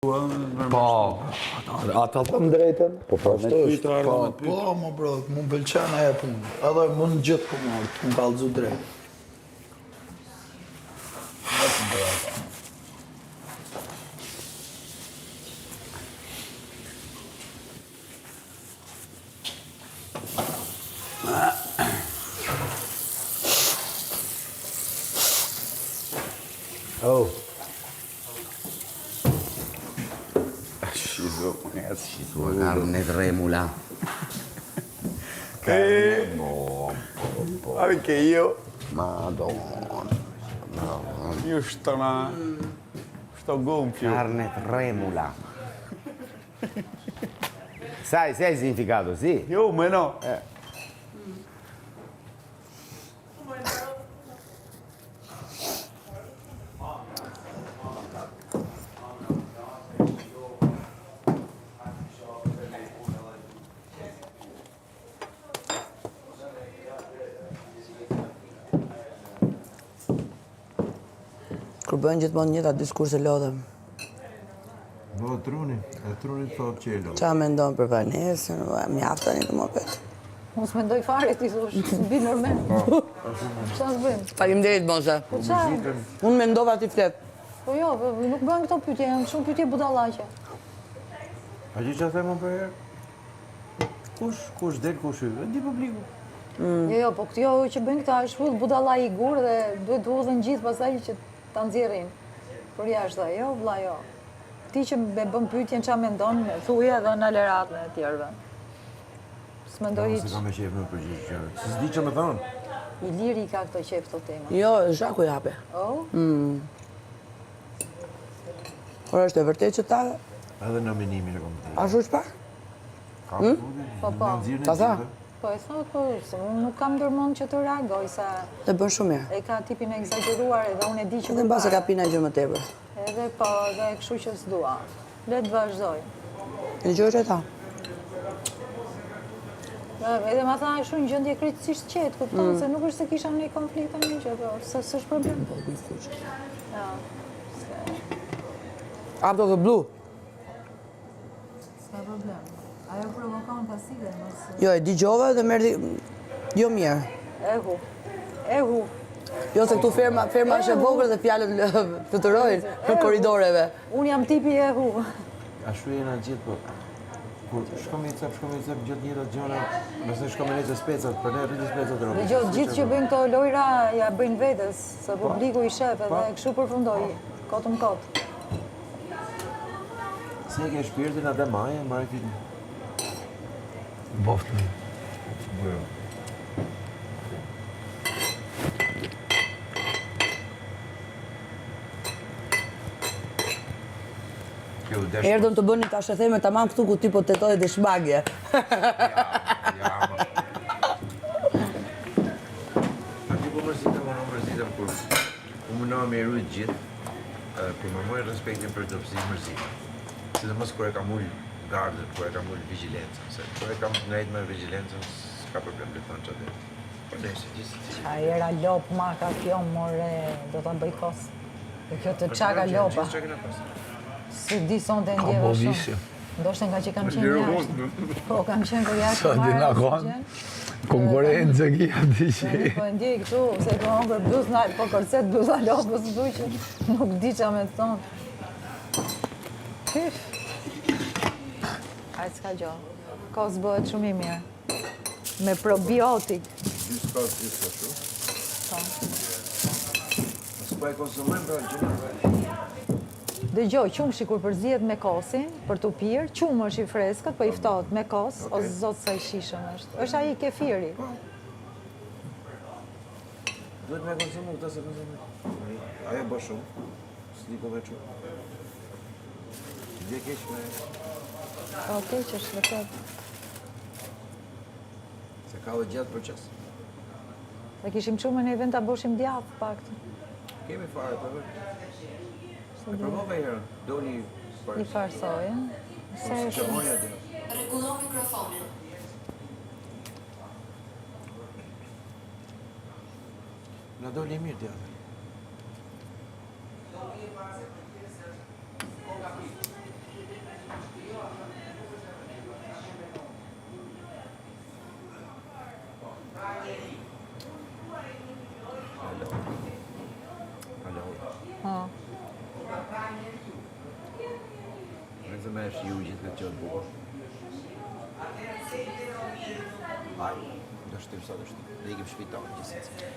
Po, ata thëmë drejten? Po, Me më bro, më pëlqen aja punë. Edhe mund gjithë punë, më kallëzu drejt. Oh. Shizu, carne tremula. Anche io. Madonna. Io sto gonfio. Carne tremula. Sai il significato, sì? Io meno. Kur bëjnë gjithmonë njëta diskurse lodhem. Do truni thot që e lodh. Qa mendon për Vanesën, mjaftë tani të mopet. Mos mendoj fare ti thosh, s'mbi normal. Çfarë bëjmë? Faleminderit Moza. Po çfarë? Unë mendova ti flet. Po jo, nuk bëhen këto pyetje, janë shumë pyetje budallaqe. A që them më për herë? Kush del, kush hyr? Di publiku. Jo, po kjo që bëjnë këta është full budallaj i gur dhe duhet të udhën gjithë pastaj që ta nxjerrin. Për jashtë, jo, vlla, jo. Ti që me bën pyetjen ç'a mendon, thuaj edhe në alerat në të tjerëve. S'mendoj hiç. Se kam me qef në përgjithë. S'di që më thonë. I liri ka këto qef këto tema. Jo, Zhaku jape. Oh? Por është e vërtet që ta... Edhe në menimin e kom të Ashtu që pa? Po. Ta tha? Po e thot, po, se unë nuk kam ndërmend që të reagoj, se Dhe bën shumë mirë. e ka tipin e egzageruar edhe unë e di që Edhe në base ka pina gjë më tepër. Edhe po, edhe kështu që s'dua. Le të vazhdoj. E gjë është e ta. Edhe ma tha shumë në gjendje kritikisht qetë, kupton, se nuk është se kisha një konflikt në një gjë, po, se s'është problem. Ja, Out of the blue. s'ka problem. Ajo provokon pasile, mos... Jo, e digjova dhe merdi... Jo mirë. Ehu. Jo, se këtu ferma është e vogël dhe fjalët fluturojnë në koridoreve. Unë jam tipi ehu. Ashtu jena gjithë, po. Kur shkom i cep, gjithë njëra gjona, nëse shkom e nejtë specat, për ne rritë specat Dhe gjithë që bëjnë këto lojra, ja bëjnë vetës, se publiku i shef edhe kështu përfundoj, kotëm kotë. Se e ke shpirtin atë maje, marrë fitin. Boftë. Erdhëm të bëni tash e theme tamam këtu ku ti po tetoj dhe shmagje. Ati po mërzitëm kur u mënohë me rujtë gjithë, për më mojë respektin për dopsi mërzitëm. Se dhe mos kur e kam ullë gardën, kur e kam ullë vigilencën, se kur e kam ngajtë me vigilencën, s'ka problem le thonë që atë. Por dhe se gjithë. Qa era lop maka kjo, more, do të bëj kos. Dhe kjo të qaga lopa. Si di son të ndjeve shumë. Ndoshtë nga që kam qenë jashtë. Po, kam qenë për jashtë. Sa di na konë? Konkurencë kia di që... Po e ndjej këtu, se po hongër bluz në po kërcet bluza lopës duj që nuk di qa me të thonë. Hyf. Ajë s'ka gjo. Kos bëhet shumë i mirë. Me probiotik. Gjithë ka gjithë ka shumë. Nësë pa e konsumojnë pra gjënë. Dëgjoj, qumshi kur përzihet me kosin, për të pirë, qumë është i freskët, për i ftohet me kos, o zotë sa i shishëm është. Është aji kefiri. Duhet me konsumu këta se konsumu. Aja bë shumë, s'di po me qumë. Dhe keq me... O, keq është, vërtet. Se ka dhe gjatë proces. Dhe kishim qumë në event ta boshim djathë, pak të. Kemi fare, për vërë. E provove herën, do një I farsojë. Se e shumë. qëmoja dhe. Rregullon mikrofonin. Na doli mirë djathë. se me shiu gjithë këtë qëtë bukur. Aj, do shtim sa do shtim. Dhe ikim shpital gjithë si.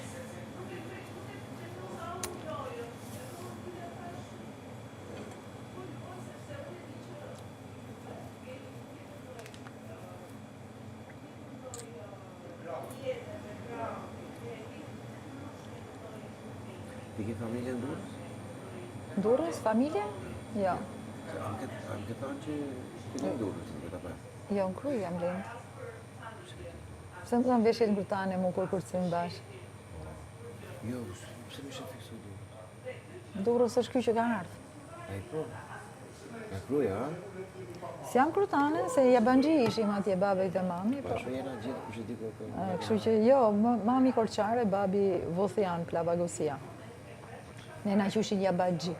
Ti ke familje në Durrës? Durrës, familje? Jo. Am këtë thonë që ti në Durrës, në këtë apë. Jo, në Kruj jam lindë. Pse më thonë veshjet ngërtane mu kur kërcim bashkë? Jo, pse më ishe fiksu Durrës? Durrës është ky që ka ardhë. E po. E Kruja, a? Si jam krutane, se Jabanxhi ishim atje babej dhe mami, po. Pasho jena gjithë kush e di kur për. Kështu që jo, mami Korçare, babi Vothian, Plavagosia. Nena qyshin Jabanxhi.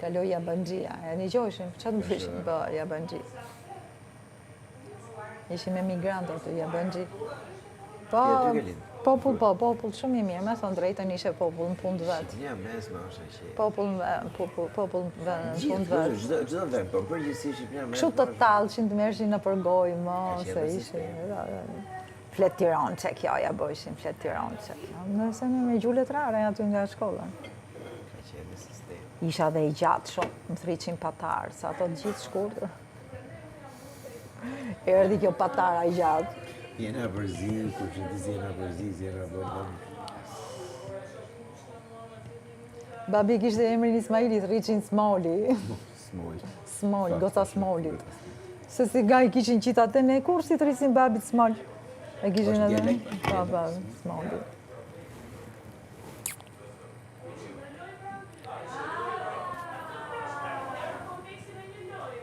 Kaloj Jabanxhia, e një gjojshim, qatë më fishim, po, Jabanxhi. Ishim emigrant aty, Jabanxhi. Po, popull shumë i mirë, me thonë drejtën ishe popull në punë të vetë. Një mes më është që. Popull në punë të vetë. Gjithë vend, po përgjithësi Shqipëria mes. Kështu të tallshin të merrshin në përgojë, mo, se ishin. Flet Tiranë, që kjo ja bojshin, flet Tiranë, që kjo. Nëse me gjullet rare aty nga shkolla. Ka qenë sistem. Isha dhe i gjatë shumë, më thriqin patarë, sa ato gjithë shkurtër. Erdi kjo patara i gjatë. Jena përzi, kur që ti jena përzi, jena bërë. Babi kishte emrin Ismailit, rriqin Smoli. Smoj. Smol, goca Smolit. Se si gaj kishin qitate ne, kur si të rrisin babit Smol? E kishin Është edhe? dialekt? Pa, Smolit.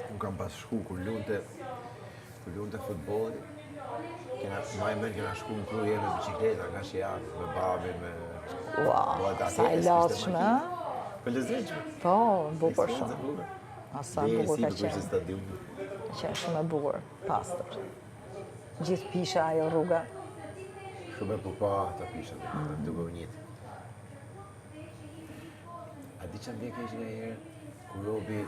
Unë kam pas shku kur lunte futbolli. Maj mërë kena shku në Kruje me bicikleta, nga Shijak, me babi, me... Ua, sa e latshme, a? Për lezeshme. Po, bukur shumë. A sa bukur ka qenë. qenë. Stadiumi. Qenë shumë e bukur, pastër. Gjithë pisha ajo rruga. Shumë e pupa ta pisha, duke u njëtë. A di që mbje kesh nga herë, kur robi,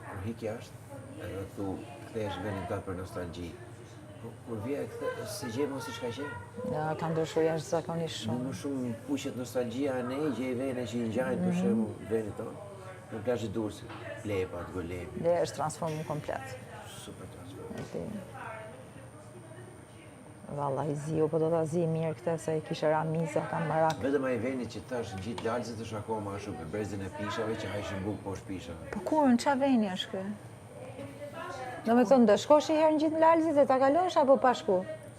kur hiki ashtë, edhe tu kthehesh vendin tatë për nostalgji. Kur vje, si gje mos i shka qenë? Ja, ka ndryshuar jashtëzakonisht shumë. Më shumë pushet nostalgjia ne, gjej vene që i njajnë për shemë vendit tonë. Në plazhit Durrësit, Lepat, Golepi. Dhe është transformu komplet. Super transform. Valla i ziu, po do t'a zi mirë këte se i kishe ramiza, kam marak. Vetëm ai veni që tash gjithë lalëzit është akoma ashtu për brezin e pishave që hajshin buk poshtë pishave. Po kur, në qa veni është kë? Do me thonë, do shkosh i herë në gjithë lalëzit e ta kalosh apo pa shku?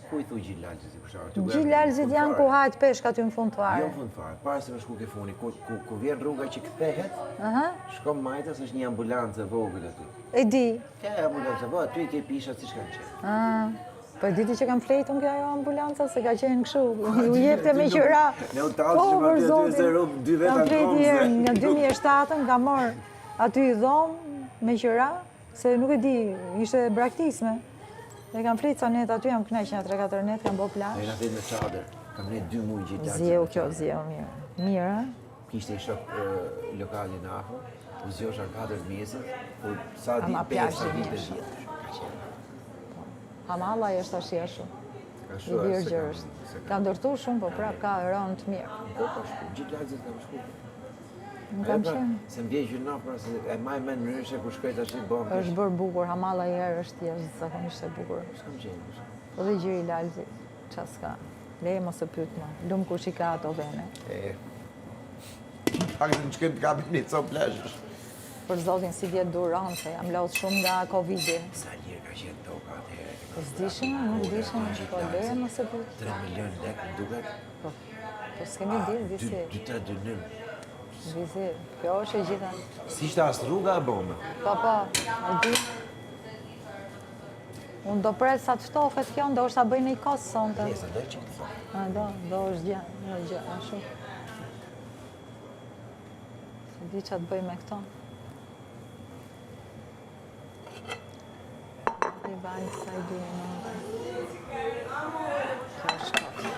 Ku i thu gjithë lalëzit i kusharë? Gjithë lalëzit janë ku hajt peshk aty në fund të Jo fare. në fund fare, para se me shku ke funi, ku vjen rruga që kthehet, Aha, shkom majtas është një ambulancë e vogël aty. e di. Kja e ambulancë, po aty i ke pishat si shkanë qenë. Po e diti që kam flejtun kjo ajo ambulanca, se ka qenë këshu, ju jepte me qëra. Ne u talëshim për aty se zotin, rob 2 veta kam në flejt komë. herë, nga 2007 ka marrë aty i dhomë me qëra, se nuk e di, ishte braktisme. E kam flejt sa net aty, jam knaq nga 3-4 net, kam bo Ne plash. na flet me çadër. Kam ne 2 muaj gjithë lartë. Zjeu kjo, zjeu mirë. Mirë, a? Kishte i shok lokali në afër, u zjosha 4 mjesët, po sa di Ama 5 plazhi vite mirë. gjithë. Ka qenë. Hamalla i është ashtu. Ka I shua birë se gjërës. Ka ndërtu shumë, po prap ka rënë të mirë. Po ka shku, gjithë lartëzit kam shku. Nuk kam qenë. Se m'vjen gjynaf, pra se e maj me ndryshe kur shkoj tash i bëm. Është bërë bukur, Hamalla i herë është jashtëzakonisht e bukur. S'kam qenë. Po dhe gjyri lalzi, qa s'ka. Leje mos e pyt më, lumë kush i ka ato vene. Pak të në qëkën të kapin një co plazhësh. Për zotin si vjetë duron, se jam lot shumë nga Covid-i. Sa lirë ka qenë toka atëherë. Po s'dishim, nuk dishim, po leje mos e pyt. 3 milion lek më duket. Po s'kemi ditë, disi. 2-3 dynim. Disi, kjo është e gjitha. Si ishte as rruga e bomë? Pa, e di. Unë do pret sa të ftofet kjo, ndo është ta bëjnë i kosë sonte. Pjesa do që këtë Do është gjë, ashtu. Se di që të bëj me këto. I bajnë kësa i di në në. Kjo është kotë.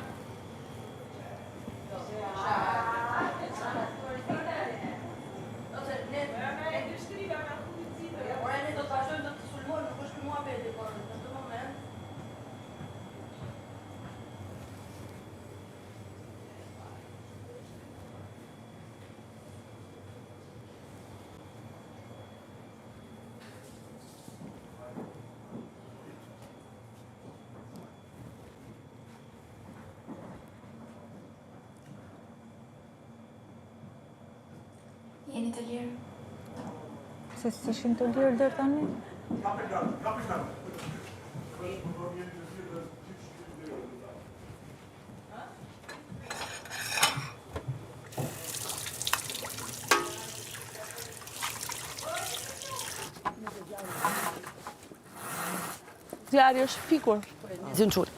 jeni të lirë? Se s'ishin të lirë deri tani? Zjarri është fikur. Zin quri.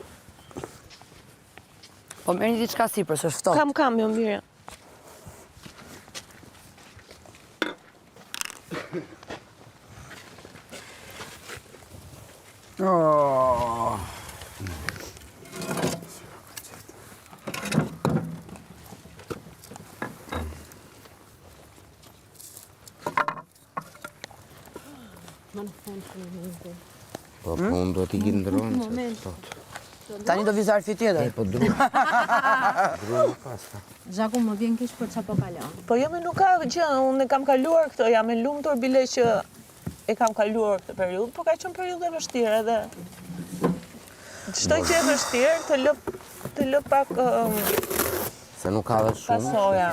Po merr një diçka sipër, s'është ftohtë. Kam, jo mirë. Oh. Po unë do t'i ndronë. Tani do vizar fi tjetër. Po dru. Zhaku më vjen keq për çfarë po kalon. Po jo, me nuk ka gjë, unë e kam kaluar këtë, jam e lumtur bile që e kam kaluar këtë periudhë, po ka qenë periudhë e vështirë edhe çdo gjë e vështirë të lë pak Se nuk ka dhe shumë. pasoja,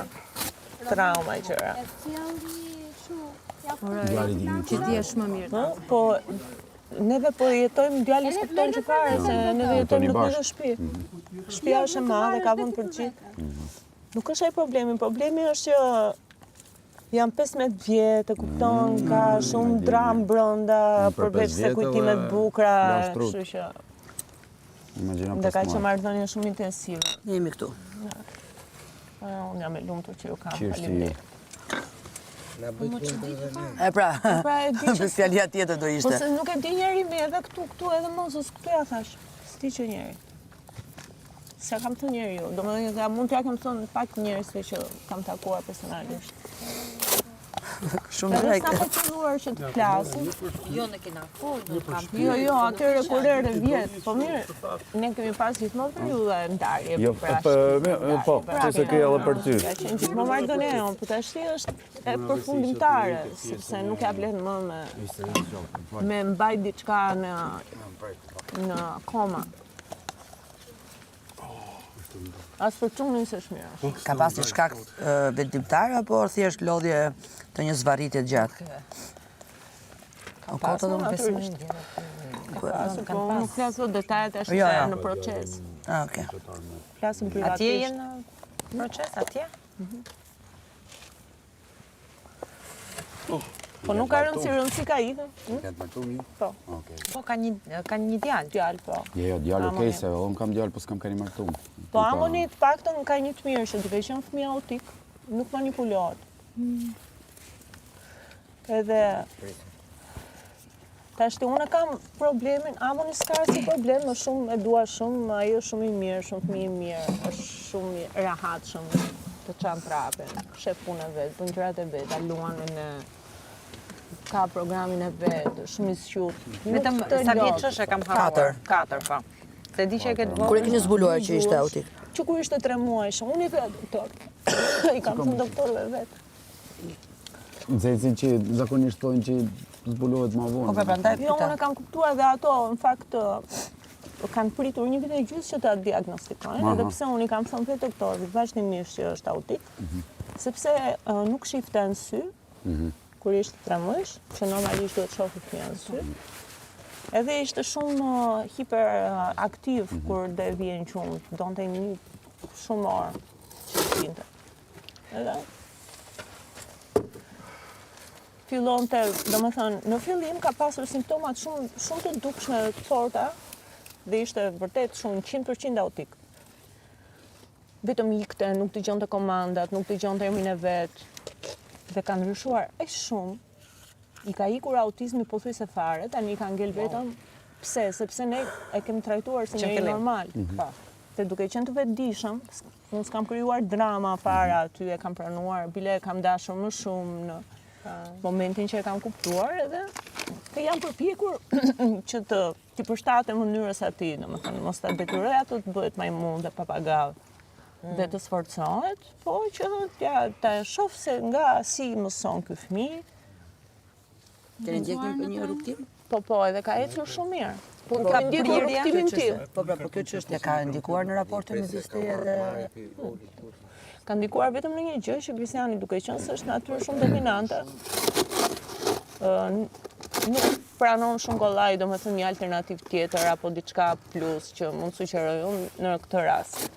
trauma e gjëra. Që ti je shumë mirë. Ë? Po neve po jetojmë, djali s'kupton që fare, se neve jetojmë në një shtëpi. Shtëpia është e madhe, ka vend për gjithë. Nuk është ai problemi, problemi është që jam 15 vjetë, e kupton, ka shumë dramë brenda, përveç se kujtimet bukura, kështu që dhe ka që marrëdhënie shumë intensive. Ne jemi këtu. Unë jam e lumtur që ju kam, Qështë faleminderit. E pra, Pra e di që fjalia tjetër do po ishte. se nuk e di njeri me edhe këtu edhe mos, këtu ja thash, s'ti që njeri. Se kam të njeri ju, do më dhe nga mund t'ja kam thënë pak njerësve që kam takuar personalisht. Shumë Edhe drejt. s'na po qëlluar që të flasim. Jo në kena fol, nuk kam. Jo, atyre kur erë vjetë, po mirë, ne kemi pas gjithmonë periudha e ndarje. Jo, po, që se ke edhe për ty. Ka qenë gjithmonë marrëdhënie jonë, po tash është e përfundimtare, sepse nuk ja vlen më me mbajt diçka në koma. As për çunin s'është mirë. Ka pas një shkak vendimtar apo thjesht lodhje të një zvarritje gjatë? Ka kota do më pesimisht. Po nuk flas do detajet e Jo, në proces. Ah, okay. Flasim Atje privatisht. jenë në proces, atje? Po nuk ka rëndësi ka idhe. Po. Po ka një djalë. Djalë, po. Jo, djalë okej, se unë kam djalë, po s'kam keni martum. Po Amoni të paktën ka një të mirë që duke qenë fëmijë autik, nuk manipulohet. Edhe tashti unë kam problemin, Amoni s'ka si problem, më shumë e dua shumë, ai është shumë i mirë, shumë fëmijë i mirë, është shumë i rahatshëm, të çan prapën, shef punën e vet, bën gjërat e veta, luan në ka programin e vet, shumë i squt. Vetëm sa vjeçësh e kam harruar? 4, po. Se di që e këtë Kur e keni zbuluar që ishte autik? Që kur ishte 3 muajsh, unë i thëja doktor. I kam thënë doktorëve vetë. Nxehtësin që zakonisht thonë që zbulohet ma vonë. Po pra prandaj Jo, pyeta. unë kam kuptuar dhe ato, në fakt, kanë pritur 1 vit e gjysmë që ta diagnostikojnë, edhe pse unë i kam thënë vetë doktorit vazhdimisht që është autik, sepse nuk shifte në sy, kur ishte 3 muajsh, që normalisht duhet shohë fëmija në sy. Edhe ishte shumë hiperaktiv kur dhe vjen qunë, donte një shumë orë që shpinte. Edhe fillon të, do më thënë, në fillim ka pasur simptomat shumë të dukshme të forta dhe ishte vërtet shumë 100% autik. Vetëm ikte, nuk dëgjonte komandat, nuk dëgjonte emrin e vet. Dhe ka ndryshuar aq shumë. I ka ikur autizmi pothuajse fare, tani i ka ngel vetëm. Pse? Sepse ne e kemi trajtuar si njëri normal. Po. Dhe duke qenë të vetëdijshëm, unë s'kam krijuar drama fare aty, e kam pranuar, bile e kam dashur më shumë në momentin që e kam kuptuar edhe të jam përpjekur që t'i përshtatem mënyrës atij, domethënë mos ta detyroj ato të bëhet majmun dhe papagall. Dhe të sforcohet, po që ta shoh se nga si mëson ky fëmijë. Keni ndjekur një rrugtim? Po, edhe ka ecur shumë mirë. Po Ka ka ndjekur rrugtimin tim. Po pra, po kjo çështje ka ndikuar në raportin midis teje dhe Ka ndikuar vetëm në një gjë që Kristiani duke qenë se është natyrë shumë dominante, nuk pranon shumë kollaj, domethënë një alternativë tjetër apo diçka plus që mund të sugjeroj unë në këtë rast,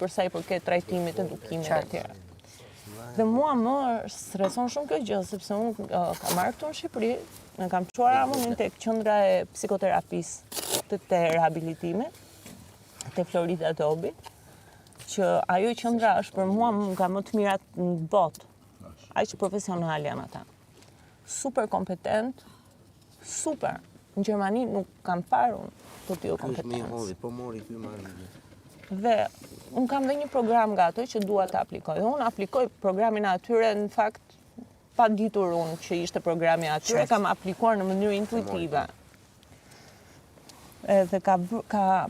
për sa i përket trajtimit, edukimit e tjera. Dhe mua më streson shumë kjo gjë, sepse unë kam marrë këtu në Shqipëri, në kam çuar Amonin tek qendra e psikoterapisë të rehabilitimit, te Florida Dobi, që ajo qendra është për mua nga më të mirat në botë. Aq profesional janë ata. Super kompetent, super. Në Gjermani nuk kam parë unë të tillë kompetencë. Po mori ky marrë. Dhe unë kam dhe një program nga ato që dua të aplikoj. Unë aplikoj programin atyre, në fakt, pa ditur unë që ishte programi atyre, kam aplikuar në mënyrë intuitive. Edhe ka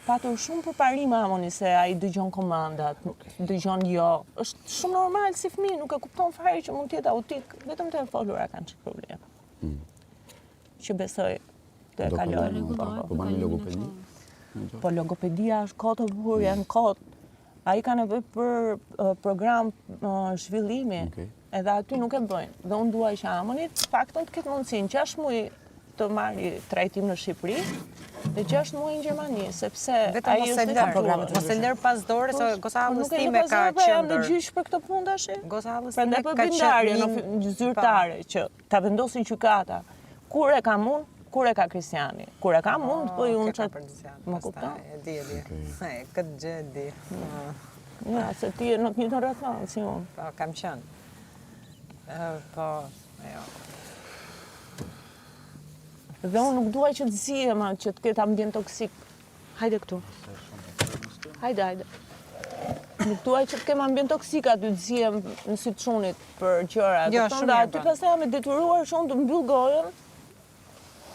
patur shumë përparime Amoni se ai dëgjon komandat, dëgjon jo. Është shumë normal si fëmijë, nuk e kupton fare që mund të jetë autik, vetëm të folura kanë çik probleme. Që besoj të e kalojnë. Po bani logopedi? Po logopedia është kohë të bukur, janë kohë. Ai ka nevojë për program zhvillimi, edhe aty nuk e bëjnë. Dhe unë dua që Amoni faktën të ketë mundësinë 6 muaj të marrë trajtim në Shqipëri dhe 6 muaj në Gjermani, sepse vetëm mos e lër pas dorës, se goca hallës time ka qendër. Jam në gjyq për këtë punë tash. Goca hallës time ka qendër zyrtare që ta vendosin gjykata. Kur e kam unë, kur e ka Kristiani. Kur e kam unë, po unë çfarë më kupton? E di. Këtë gjë e di. Ja, se ti nuk një të rrethon si unë. Po, kam qenë. Po, jo. Dhe unë nuk duaj që të zihem, që të ketë ambient toksik. Hajde këtu. Hajde. Nuk duaj që të kem ambient toksik aty të zihem në sy të çunit për gjëra. Jo, shumë mirë. Aty pastaj jam e detyruar shumë të mbyll gojën,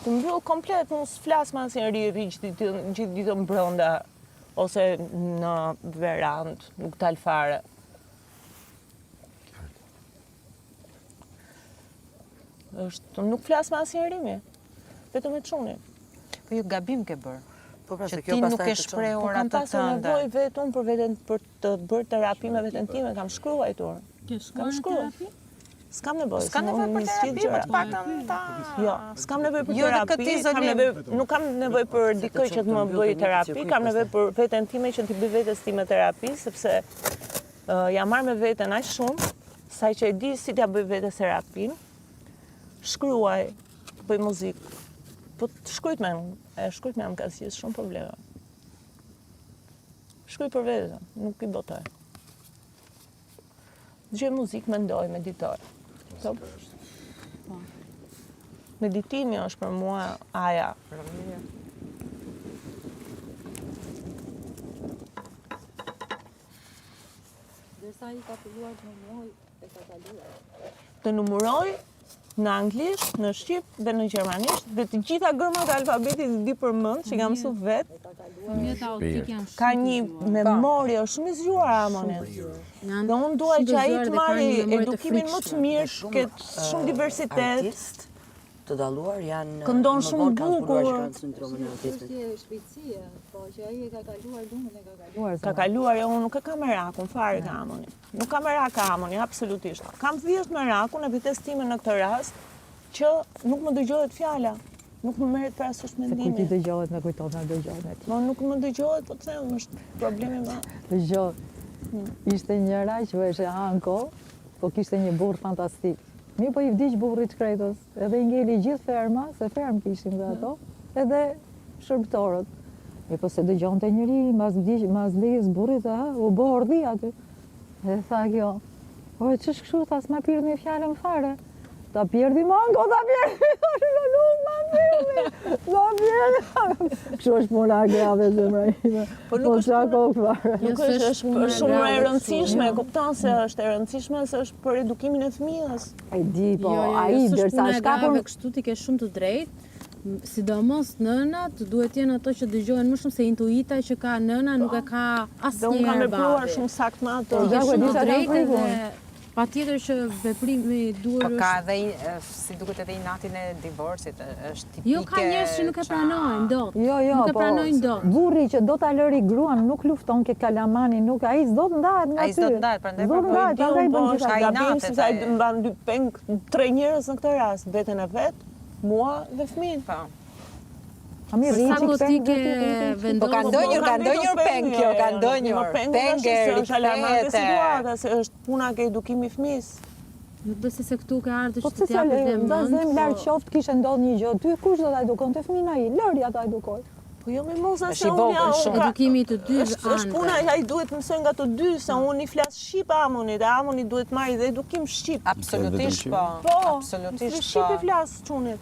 të mbyll komplet, unë s'flas me asnjëri gjithë ditën brenda ose në verand, nuk dal fare. Nuk flas me asnjëri. Vetëm me çunin. Po ju gabim ke bërë. Po pra se Që kjo ti pastaj nuk e shprehur atë Kam pasur nevojë vetëm për veten për të bërë terapi me veten time, kam shkruar. Kam shkruar. S'kam nevojë. S'ka nevojë për terapi, për të paktën ta. Jo, s'kam nevojë për terapi, nuk kam nevojë për dikë që të më bëjë terapi, kam nevojë për veten time që t'i bëj vetes time terapi, sepse jam marrë me veten aq shumë, sa që e di si t'ja bëj vetes terapin. Shkruaj, bëj muzikë. Po shkruajt me më ka si shumë probleme. Shkruaj për vetën, nuk i botoj. Dëgjoj muzikë, mendoj, meditoj. Meditimi është për mua aja. Derisa i ka filluar të numëroj e ka kaluar. Të numëroj në anglisht, në shqip dhe në gjermanisht, dhe të gjitha gërmat e alfabetit i di për mend, që kam mësuar vetë. Fëmijët autik janë shumë. Ka një memorie shumë i zgjuar Amonin. Dhe unë dua që ai të marrë edukimin më të mirë, të ketë shumë diversitet. Të dalluar janë këndon shumë bukur. Është shpejtësia, po që ai e ka kaluar lumën e ka kaluar. Ka kaluar, unë nuk e kam merakun fare ka Amonin. Nuk kam merak Amonin, absolutisht. Kam thjesht merakun e vetes time në këtë rast që nuk më dëgjohet fjala. Nuk më merret parasysh mendimi. Se kur ti dëgjohet, më kujton na dëgjohet. Po nuk më dëgjohet, po të them, është problemi më. Dëgjoj. Ishte njëra që është anko, po kishte një burr fantastik. Mi po i vdiq burrit shkretës, edhe i ngeli gjithë ferma, se ferm kishim dhe ato, edhe shërbëtorët. E po se dëgjonte njëri, mas vdekjes burrit, u bë ordhi aty. Dhe tha kjo, o e ç'është kështu, tha s'ma pirë një fjalën fare. Ta pjerdi mango, ta pjerdi, nuk ma pirdi, ta pjerdi. Kështu është puna grave zemra ime. Po nuk është shumë e rëndësishme, kupton se është e rëndësishme se është për edukimin e fëmijës. E di, po ai derisa shkapur kështu ti ke shumë të drejtë. Sidomos nënat duhet jenë ato që dëgjohen më shumë se intuita që ka nëna nuk e ka asnjëherë. Dhe unë kam vepruar shumë sakt me ato. Ke shumë të drejtë dhe Patjetër që veprimi duhet Po ka edhe si duket edhe inatin e divorcit, është tipike. Jo, ka njerëz që nuk e pranojnë dot. Jo, Nuk e pranojnë dot. Burri që do ta lëri gruan nuk lufton ke kalamani, nuk ai s'do të ndahet nga ty. Ai s'do të ndahet, prandaj S'do të ndahet, prandaj bën është gjithë. gabim se sa i mban 3 njerëz në këtë rast, veten e vet, mua dhe fëmin. Po. Sa gotike Po vendosen. ka ndonjër peng kjo, ka ndonjër. Penge, riflete. riflete. Se është puna ke edukimi fëmis. Nuk besoj se këtu ka ardhur Po që pse të japësh dhe ndazem larg qoftë kishte ndodhur një gjë. Ty kush do ta edukon te fëmin ai? Lëri ata edukoj. Po jo me mosa Është se i unë vogël ja shumë. edukimi të dy është puna, ai duhet të mësoj nga të dy, se unë i flas shqip Amonit, dhe Amoni duhet marrë dhe edukim shqip. Absolutisht po. Po, Absolutisht shqip i po. flas çunit.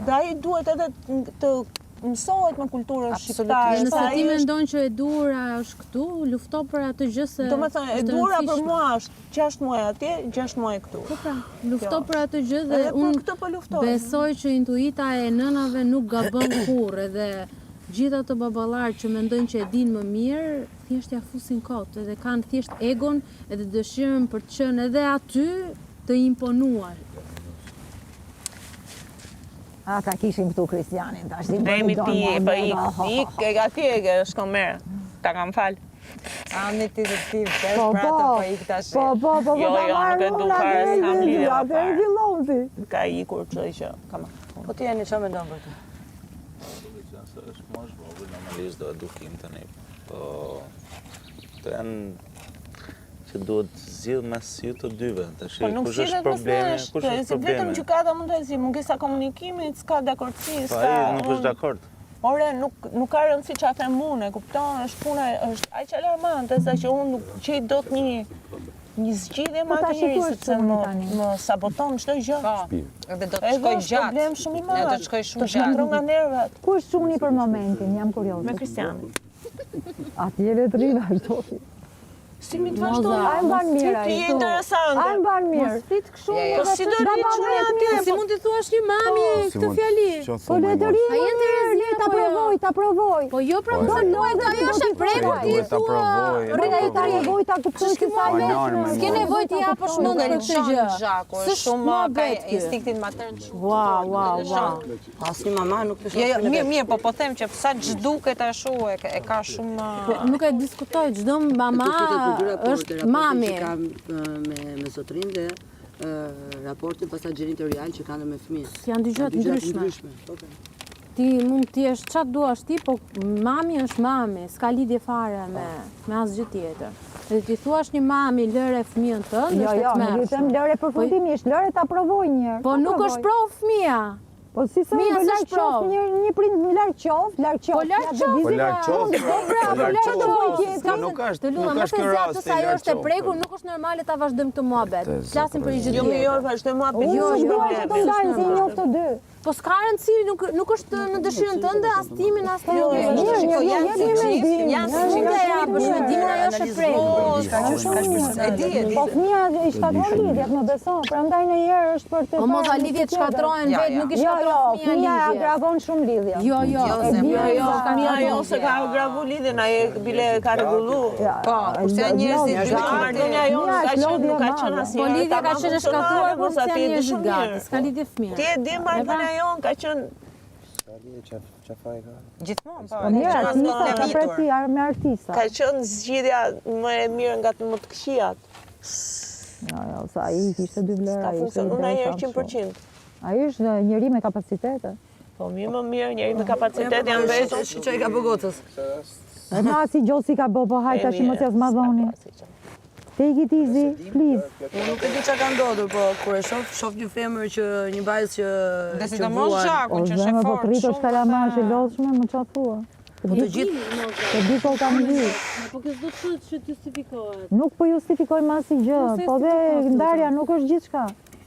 Dhe ai duhet edhe të mësohet me kulturën shqiptare. Nëse sa ti ai është- mendon që e dura është këtu, lufto për atë gjë se Do me thënë, e është dura për rëndësishme. mua është 6 muaj atje, 6 muaj këtu. Po pra, lufto për atë gjë dhe Edhe për unë këtë po luftoj. besoj që intuita e nënave nuk gabon kurrë edhe gjithë ato baballar që mendojnë që e dinë më mirë, thjesht ja fusin kot edhe kanë thjesht egon edhe dëshirën për të qenë edhe aty të imponuar. Ata kishin këtu kristianin, tash ti Demi ti, po ik, e gati e ke shko merë. Ta kam falë. Ani ti dhe ti, vesh Po, për atë po, po ik tash. po, Jo, nuk e du fare, s'kam lidhje me Atë fare. fillon ti. Ka ikur që kam. Po ti jeni çfarë mendon për këtë? Është më është vogël, normalisht do edukim tani. Po to janë që duhet zgjidh mes ju të dyve. Tash Po nuk kush është sillet problemi? mes Kush nesh, është se vetëm problemi? gjykata mund të zi, mungesa komunikimit, s'ka dakordsi, Po s'ka. ai nuk është dakord. Ore, nuk ka rëndësi që a them unë, e kupton, është puna, është aq alarmante, sa që unë nuk qej dot një zgjidhje Po më ta të njëri, shikosh sepse çuni tani. më saboton çdo gjë. Po. Edhe do të Edhe shkoj është gjatë. problem shumë i madh. Edhe do të shkoj shumë Të shkatron nga nervat. Ku është çuni për momentin? Jam kurioze. Me Kristianin. Atje le të rri vazhdo. Si mi të vazhdoj? Ai mban mirë ai. Ti je interesante. Ai mban mirë. Flit kështu. Po si do rri çuni atje? Si mund të thuash një mami këtë fjali? Po le të rri. A jenë Terezia ta po jo? provoj, ta provoj. Po jo pra mos e thuaj, ka ajo është e prekur ti Duhet ta thua. provoj. Rri ta provoj ta kuptoj që sa S'ke nevojë ti japësh mend për këtë gjë. Gjaku, S'është shumë mua ka bet kjo. instinktin matern shumë. Wow. Asnjë mama nuk të Jo, shoh. mirë, po them që sa ç'duket ashtu e ka shumë Nuk e diskutoj, çdo mama është mami. Që ka me zotrin dhe raportin pastaj gjenitorial që kanë me fëmijë. Janë dy gjëra të ndryshme. Ti mund të jesh çfarë duash ti, po mami është mami, s'ka lidhje fare me asgjë tjetër. Dhe ti thuash një mami lëre fëmijën tënd, Jo, është e jo, nuk i tmerrshme. them lëre përfundimisht, lëre ta provoj një herë. Po nuk është prov fëmia. Po si sa Fëmia më larg s'është prov. qof, një prind më larg qof, larg qof. Po larg qof. Po larg qof. Nuk është, Të lutem, nuk mos është e ky zgjat rast. se ajo është e prekur, nuk është normale ta vazhdojmë këtë muhabet. Flasim për një gjë Jo, mi jo, tjetër. vazhdoj mua për Jo, gjë. dua që të ndajmë si njoftë të dy. Po s'ka rëndësi, nuk është në dëshirën tënde as timin as timin. Mirë, janë si Mund të japësh me dimin ajo është e prekur. e di. Po fëmia i shkatron lidhjet, më beson. Prandaj në herë është për të. Po mos a lidhjet shkatrojnë vetë, nuk i Jo, shkatron fëmia lidhjet. agravon shumë lidhjet. Jo, Mia jo se ka agravu lidhjen, ai bile ka rregullu. Po, kurse janë njerëzit Marrëdhënia jonë nuk ka qenë asnjë. Po lidhja ka qenë shkatruar, por s'janë njerëzit gati, s'ka lidhje fëmia. Ti e di marrëdhënia jonë ka qenë Gjithmonë, po. Po mirë, artista ka presi me artista. ka qenë zgjidhja më e mirë nga më të këqijat. Jo, sa ai kishte dy vlera. Ka funksionuar njëherë 100%. Ai është njëri me kapacitete. Po mirë më mirë, njëri me kapacitet janë vetë. Çaj ka bogocës. E ma si gjosi ka bo, po hajta që mos ja zmadhoni. Take it easy, please. Unë nuk e di çka ka ndodhur, po kur e shoh një femër që një vajzë që Dhe sidomos Zhakun që është e Po fortë. rrito shkalamash i lodhshme, më çfarë thua? po të gjithë Të di ko kam gjithë. Po kjo s'do të thotë që të justifikohet. Nuk po justifikojmë asnjë gjë, po dhe ndarja nuk është gjithçka.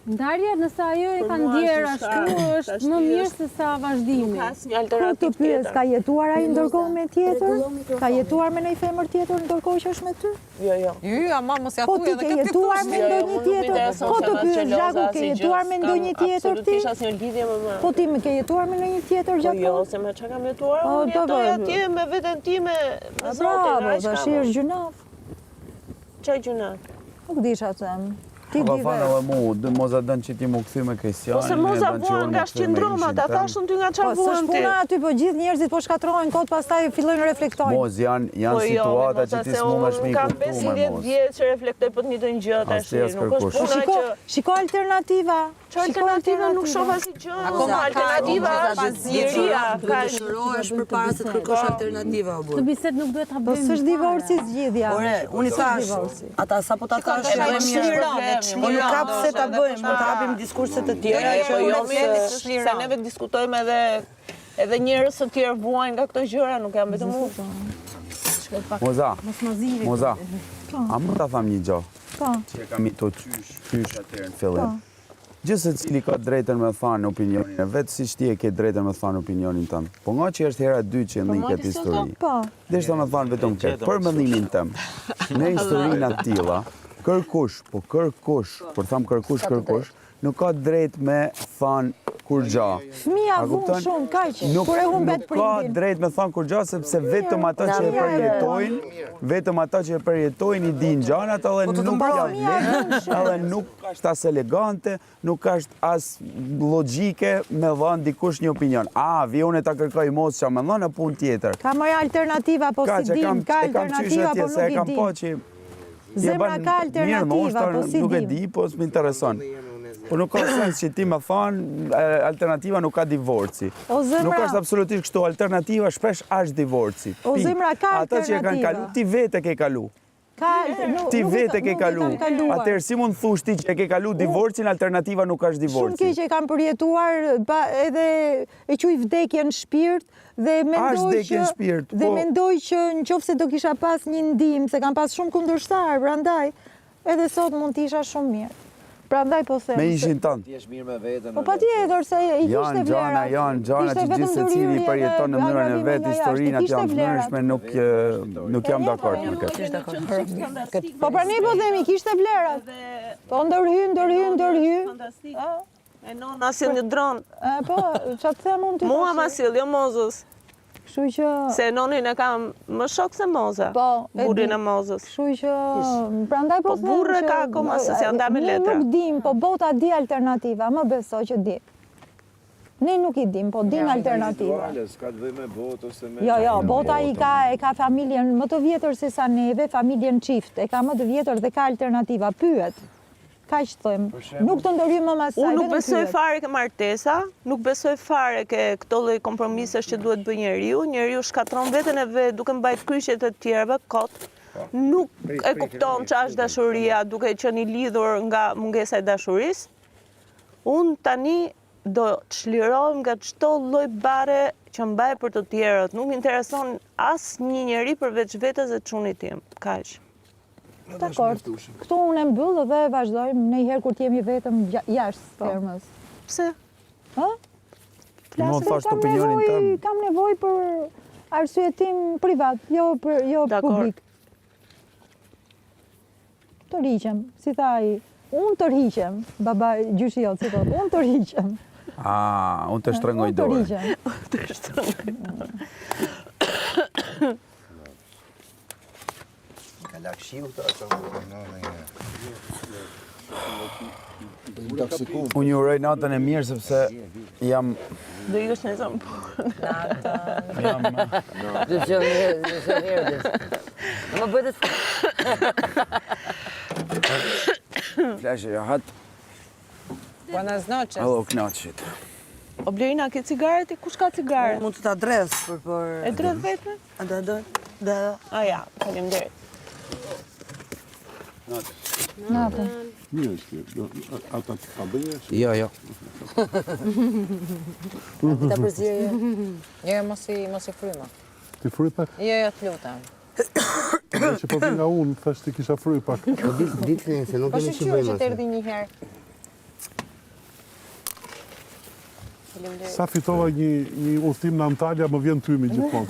Ndarja, nëse ajo e ka mua ndjer është ashtu, diçka, është tash më ti mirë është- se sa vazhdimi. Ka asnjë Kur të alternativë pyes, tjetër. ka jetuar ai ndërkohë me tjetër? Ka jetuar me një femër tjetër ndërkohë që është me ty? Jo, jo. Jo, ama mos ja Po thuaj ti edhe ke këtë jetuar me Jo, jo, ndonjë unë nuk tjetër? intereson Po se të ma pyes xheloza Zhaku, ke asnjë gjë, jetuar me s'kam ndonjë tjetër ti? Absolutisht asnjë lidhje me më. Po ti më ke jetuar me ndonjë tjetër Po gjatë jo, kohës? se me çka kam jetuar, Po, unë do jetoj bëj. atje me veten time, me zotin, Bravo, aq tash kam. është gjunaf. Çaj gjuna. Nuk di ç'a them. Ti Ka di fanë edhe mu, moza dënë që ti mu këthy me Kristianin. Ose moza vuan nga shqendromat, ata thashun ty nga çfarë Po, vuan s'është ti. puna aty, po gjithë njerëzit po shkatrojnë kot, pastaj fillojnë reflektojnë. Moz, janë situata që ti s'mundesh me i Kam kuptu me 50 moz. vjetë që reflektoj për të njëjtën gjë tash. Asnjë as Nuk është kërkush. puna që Shiko alternativa. Çfarë alternativa nuk shoh asnjë gjë. Akoma Alternativa është zgjeria, ka dëshirohesh përpara se të kërkosh alternativa o Këtë burr. bisedë nuk duhet ta Po bëjmë. s'është divorci zgjidhja. Ore, unë i thash, ata sapo ta thash, po nuk ka pse ta bëjmë, po të hapim diskurse të tjera Po jo se neve diskutojmë edhe njerëz të tjerë vuajnë nga këto gjëra, nuk jam vetëm unë. Moza, Mos më ziri. Moza, a mund ta tham një gjë? Po. Që e kam i to qysh atëherë në fillim. Gjithë se cili ka drejtën me thanë opinionin e vetë, si ti e ke drejtën me thanë opinionin tënë. Po nga që është hera 2 që ndih këtë histori. Po. Deshta me thanë vetëm këtë, për mendimin tëm, në historinë atilla, kërkush, por tham kërkush, nuk ka drejt me thanë kur gja. Fëmia vun shumë, kaq. Kur e humbet Nuk ka prindin. drejt me thanë kur gja, sepse vetëm ata që e përjetojnë, i din gjanat, edhe nuk janë lenë, edhe nuk është as elegante, nuk është as logjike me dhënë dikush një opinion. Vi unë ta kërkoj mos që me dhënë në punë tjetër. Ka marrë alternativa, po si dim, ka alternativa, po nuk i dim. Zemra ka alternativa, po si nuk e dim. di, po s'më intereson. Po nuk ka sens që ti më thanë alternativa nuk ka divorci. Nuk është absolutisht kështu, alternativa shpesh është divorci. O zemra ka Ata që e kanë kalu, ti vete ke kalu. Ti vete ke kalu. Atëherë si mund thush ti që e ke kalu divorcin, alternativa nuk është Shumë divorci. keq e kam përjetuar edhe e quaj vdekje në shpirt dhe mendoj që nëse do kisha pas një ndihmë, se kam pas shumë kundërshtar, prandaj edhe sot mund të isha shumë mirë. Prandaj po them. Me ishin tanë. Ti je mirë me veten. Po patjetër se i kishte vlera. Janë gjana që gjithë secili i përjeton në mënyrën e vet, historinë aty janë mënyrshme, nuk jam dakord me këtë. Po pra ne po themi kishte vlera. Po ndërhy. Fantastik. E nona sill një dron. Po, ç'a të them unë ty? Mua ma sill, jo Mozës. Kështu që Se nonin e kam më shok se Moza. Po, Burrin e Mozës. kështu që prandaj po Po them. burrë ka akoma se si janë me letra. Ne nuk dim, po bota di alternativa, më beso që di. Ne nuk i dim, po dim alternativa. S'ka të bëj me botë ose me... Jo, bota e ka familjen më të vjetër se sa neve, familjen qift, e ka më të vjetër dhe ka alternativa, pyet. Ka që thëmë, nuk të ndërhyjmë më masaj, Unë nuk vetëm besoj pyet. fare ke martesa, nuk besoj fare ke këto lloj kompromisesh që duhet bëj njeriu shkatron veten e vet duke mbajt kryqet e tjerëve kot. Nuk e kupton ç'është dashuria duke qenë i lidhur nga mungesa e dashurisë. Unë tani do të çlirohem nga çdo lloj bare që mbaj për të tjerët. Nuk më intereson asnjë njeri përveç vetes e çunit tim. Kaq. Dakor. Këtu unë e mbyll dhe vazhdojmë ndonjëherë kur të jemi vetëm jashtë fermës. Pse? Ë? Mund thash opinionin tëm. Kam nevojë për arsye tim privat, jo publik. Të rriqem, si tha ai. Unë të rriqem, baba gjyshi jot, si thot, unë të rriqem. Unë të shtrëngoj Unë të dorë. rriqem. Ka lakshiu këta Unë ju uroj natën e mirë sepse jam Do ikësh në zonë punë. Më bëhet flashe rahat. Buenas noches. Hello, knaqit. O Blerina, ke cigare ti? Kush ka cigare? mund të ta dres për E drejt vetme? Da. Ja, faleminderit. Natën. Mirë është, ata ta bëje? Jo. Ta përzierje. Jo, mos i fryma. Ti fry pak? Jo, të lutem. Që po vi nga unë, thash ti kisha fry pak. Po ditë se nuk Po kemi që shqyr bëjmë që të asë. erdhi një herë. Faleminderit. Sa fitova një udhtim në Antalya, më vjen tymi gjithmonë.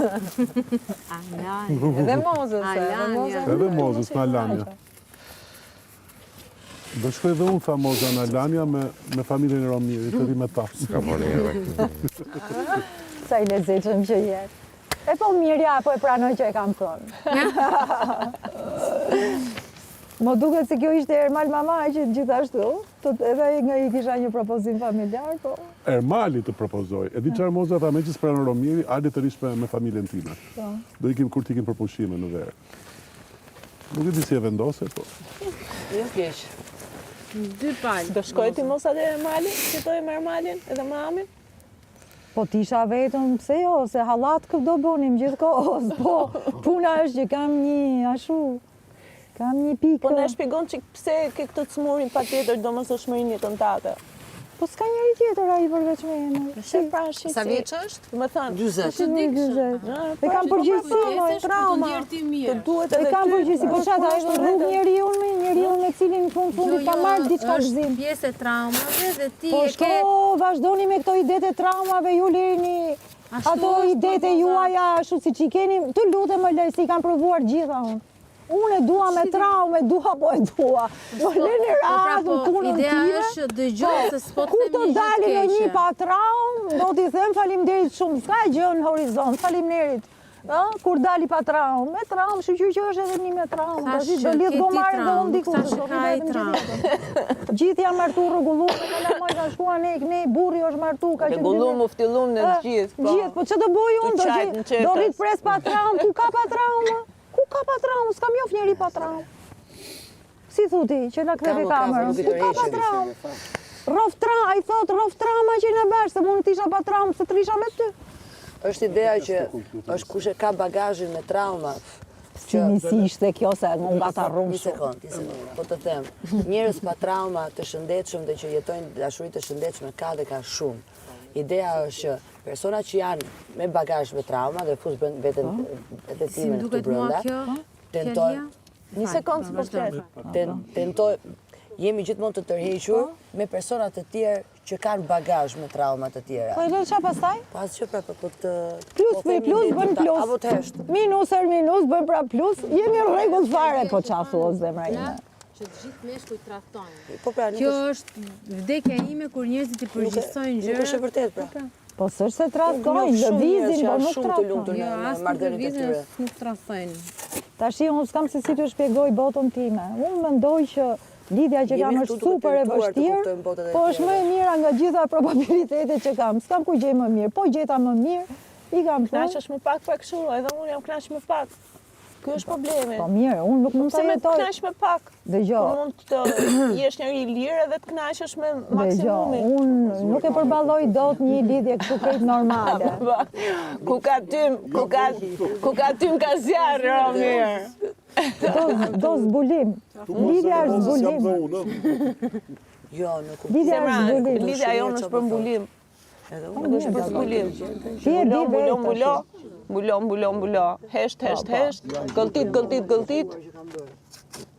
Edhe Mozës. Edhe Mozës në Alania. Do shkoj dhe unë, tha Moza, në Alania me familjen e Romirit, të ri me ta. Ka po një Sa i lezetshëm që jetë. E po mirë, ja, po e pranoj që e kam thënë. Më duket se kjo ishte Ermal mama që gjithashtu, edhe nga i kisha një propozim familjar, po. Ermali të propozoj. E di çfarë moza tha me që s'pranon Romiri, hajde të rish me familjen time. Do ikim kur t'ikim për pushime në verë. Nuk e di si e vendose, po. Jo keq. 2 palë. Do shkoj ti mos atë Ermalin, fitoj me Ermalin edhe me Amin? Po tisha vetëm, pse jo, se hallat këtë do bënim gjithë kohës, po puna është që kam një ashu, kam një pikë. Po na shpjegon çik pse ke këtë cmurin patjetër domosdoshmërinë jetën tate. Po s'ka njëri tjetër ai përveç meje. Se pra shi. Sa vjeç është? Do të thënë 40. E kam përgjegjësi me trauma. Të duhet E edhe kam ty. përgjegjësi, po çfarë ai rrug njeriu me cilin në fundit ka marrë diçka është gëzim. pjesë e traumave dhe ti Po e ke... shko, vazhdoni me këto idetë e traumave, ju lirni ato idetë juaja ashtu siç i keni. Të lutem më lej, si i kam provuar gjitha unë. Unë e dua me traume, dua po e dua. Më leni radhë në punën time. Ideja është dëgjoj se s'po të Kur them të një dali në gjë një keqe. pa traumë, do t'i them faleminderit shumë. S'ka gjë në horizont, faleminderit. Kur dali pa traumë, me traumë, shqyqyr që është edhe një me traumë. Thash Do lidh ke ti gomare dhe traumë, unë diku. thash ka ai traumë. Gjithë janë martu rregulluar, me moj ka shkuar ne burri është martu, ka qenë. Rregullum u ftillum në të gjithë. Gjithë, po ç'do bëj unë? Të qajt në qepës. Do rrit pres pa traumë, ku ka pa traumë? Ku ka pa traumë? S'kam njoft njeri pa traumë. Si thuti që na ktheve kamerën? Ku ka pa traumë? Ai thot rof trauma që në bash, se mund të isha pa traumë, se të risha me ty. Është ideja që është kush e ka bagazhin me trauma. Si nisi ishte kjo se unë nga ta rrumë Një sekond, po të them, njerëz pa trauma të shëndetshëm dhe që jetojnë dashuri të shëndetshme ka dhe ka shumë. Ideja është që persona që janë me bagazh me trauma dhe fus veten edhe Si timen më këtu duket mua brenda, kjo? tentoj Një sekondë për shtet. tentoj jemi gjithmonë të tërhequr me persona të tjerë që kanë bagazh me trauma të tjera. Po e lë qa pastaj? Pas që pra po të Plus me plus bën plus. Apo të hesht. Minus bën pra plus. Jemi në rregull fare, po qa thua zemra ime. Që të gjithë meshkujt trahtojnë. Po pra, Kjo është vdekja ime kur njerëzit i përgjigjsojnë gjëra. Nuk është e vërtet pra. Po s'është se trahtojnë, lëvizin, po nuk trahtojnë. Jo, as nuk lëvizin, as nuk trahtojnë. Tashi unë s'kam se si të shpjegoj botën time. Unë mendoj që lidhja që kam është super e vështirë, po është më e mira nga gjitha probabilitetet që kam. S'kam ku gjej më mirë, po gjeta më mirë, i kam thënë. Knaqesh më pak për kështu, edhe unë jam knaq më pak. Ky është problemi. Po mirë, unë nuk mund të jetoj. Knaq më pak. Dëgjoj. Mund të jesh njëri i lirë edhe të knaqesh me maksimumin. Dëgjoj, unë nuk e përballoj dot një lidhje kështu krejt normale. Ku ka tym ka zjarr, Romir. Do zbulim. Lidhja është zbulim. Jo, nuk u Lidhja është zbulim. Lidhja jonë është për mbulim. Edhe unë është për zbulim. Ti e di vetë. Mbulo. Hesht. Gëlltit.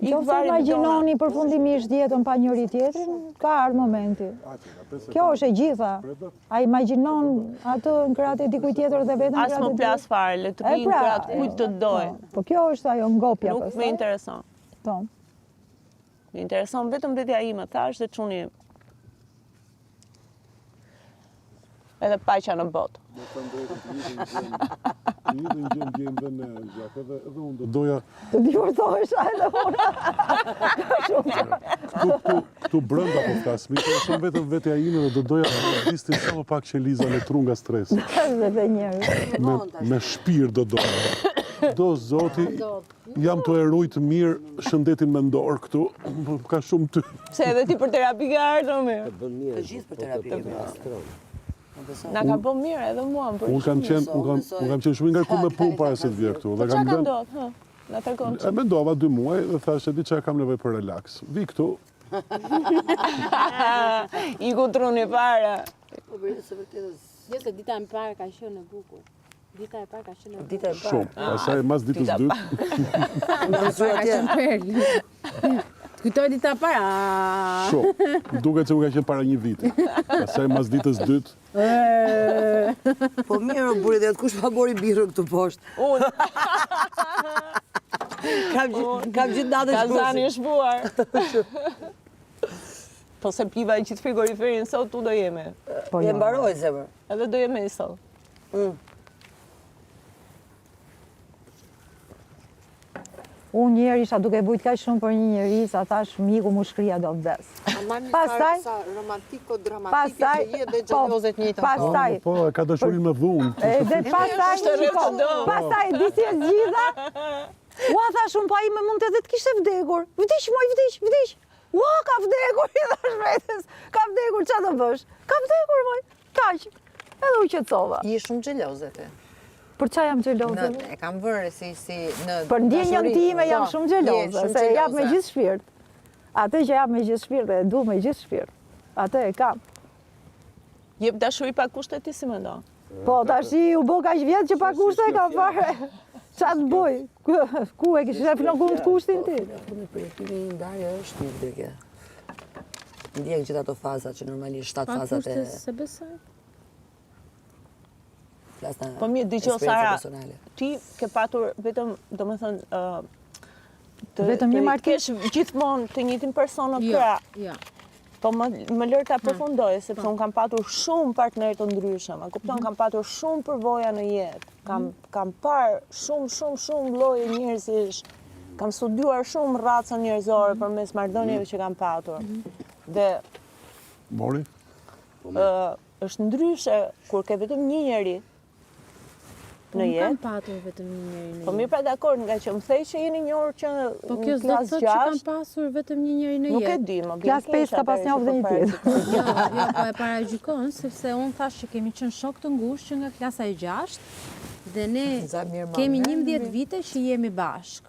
Nëse imagjinoni përfundimisht jetën pa njëri tjetrin, ka ardhur momenti. Kjo është e gjitha. A imagjinon atë në krahët e dikujt tjetër dhe vetëm As më plas fare, le të vinë krahët kujt të doj. Po kjo është ajo ngopja Nuk më intereson. Po. Më intereson vetëm vetja ime, thash dhe çuni. Edhe paqja në botë. Një dhe një gjemë dhe në gjak, edhe unë do doja... Të divorcohesh edhe unë. Këtu brënda po flasmi, të shumë vetëm vetja ime dhe do doja të distin sa më pak që Liza në tru nga stres. Dhe njerë. Me shpirë do doja. Do zoti, jam të erujt mirë shëndetin mendor këtu, ka shumë ty. Se edhe ti për terapi ke ardhur mirë. Të gjithë për terapi ke ardhur. Na ka bën mirë edhe mua. Unë kam qenë shumë nga ku me punë para se të vje këtu. Po çka ka ndodhur, hë? Na tregon. E mendova 2 muaj dhe thashë di çka kam nevojë për relaks. Vi këtu. I ku truni fare. Po bëri se vërtet. Jo se dita e parë ka qenë e bukur. Dita e parë ka qenë e bukur. Dita e parë. Shumë, pastaj mas ditës dytë. Ka qenë perl. Kujtoj dita para. Shumë, duket se u ka qenë para 1 viti. Pastaj mas ditës dytë. Po mirë o buri dhe kush pa bori birrën këtu poshtë? Unë. Kam gjithë natën shkuar. Kazani është buar. Po se piva i qitë frigoriferin sot, tu do jemi. Po e mbaroj zemër. Edhe do jemi i sot. Unë njerë isha duke bujt kaq shumë për një njeri, sa thash miku mu shkria do vdes. Pastaj romantiko-dramatike që je dhe xhelozet një të pastaj. Po, ka dëshurin me dhunë. Dhe pastaj, disi e zgjidha, ua thash unë pa ime mund të edhe të kishte vdekur. Vdiq, moj, vdiq. Ua, ka vdekur, i thash vetes. Ka vdekur, qa të bësh? Ka vdekur, moj, kaq. Edhe u qetësova. Je shumë xheloze ti. Për qa jam xheloze? E kam vërë si në Për ndjenjën time jam shumë xheloze, se jap me gjithë shpirt. Atë që jap me gjithë shpirt e du me gjithë shpirt. Atë e kam. Jep dashuri pa kushte ti si mendon? Po, tashi u bo kaq vjetë që pa kushte ka fare. Qa të boj? Ku e kishë fillon ku të kushtin ti? Në projektimi një ndarje është një vdekje. Ndjek gjithë ato fazat që normalisht 7 fazat e... Pa kushte se besoj. Po mirë, dëgjoj Sara, ti ke patur vetëm, domethënë, vetëm një martesë kesh gjithmonë të njëjtin person në krah. Jo. Po më lër ta përfundoj, sepse unë kam patur shumë partner të ndryshëm, a kupton, kam patur shumë përvoja në jetë, kam parë shumë lloje njerëzish, kam studiuar shumë racën njerëzore përmes marrëdhënieve që kam patur. Dhe Mori? është ndryshe kur ke vetëm një njeri në jetë. Kam patur vetëm një njeri në jetë. Po mirë, pra dakord, nga që më thej që jeni njohur që po kjo s'do të thotë që kam pasur vetëm një njeri në jetë. Nuk e di, më Klas 5 ka pas njohur dhe një tjetër. Jo, po e paragjykon, sepse unë thash që kemi qenë shok të ngushtë që nga klasa e 6 dhe ne kemi 11 vite që jemi bashk.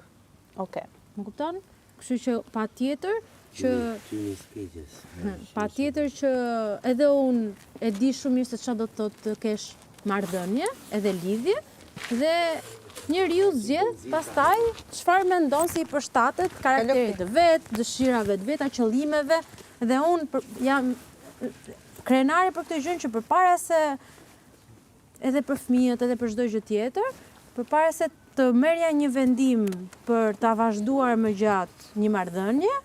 Okej. Më kupton? Kështu që patjetër që edhe unë e di shumë mirë se çfarë do të thotë të kesh marrëdhënie, edhe lidhje, dhe njeriu zgjedh pastaj çfarë mendon se i përshtatet karakterit të vet, dëshirave të veta, qëllimeve, dhe unë jam krenare për këtë gjë që përpara se edhe për fëmijët, edhe për çdo gjë tjetër, përpara se të merrja një vendim për ta vazhduar më gjatë një marrëdhënie,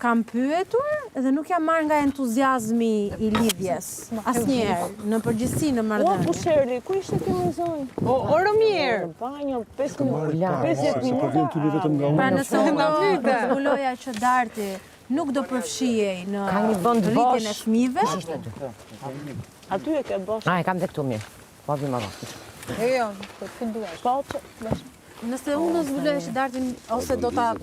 kam pyetur dhe nuk jam marrë nga entuziazmi i lidhjes. Asnjëherë, në përgjithësi në marrëdhënie. Po Sherli, ku ishte ti më zonjë? O Romier. Në banjo, 50 minuta. Pra nëse unë do zbuloja që Darti nuk do përfshihej në rritjen e fëmijëve. Aty e ke bosh. E kam dhe këtu mirë. Po vi më vonë. Jo, po ti duash. Po, nëse unë do zbuloja që Dartin ose do ta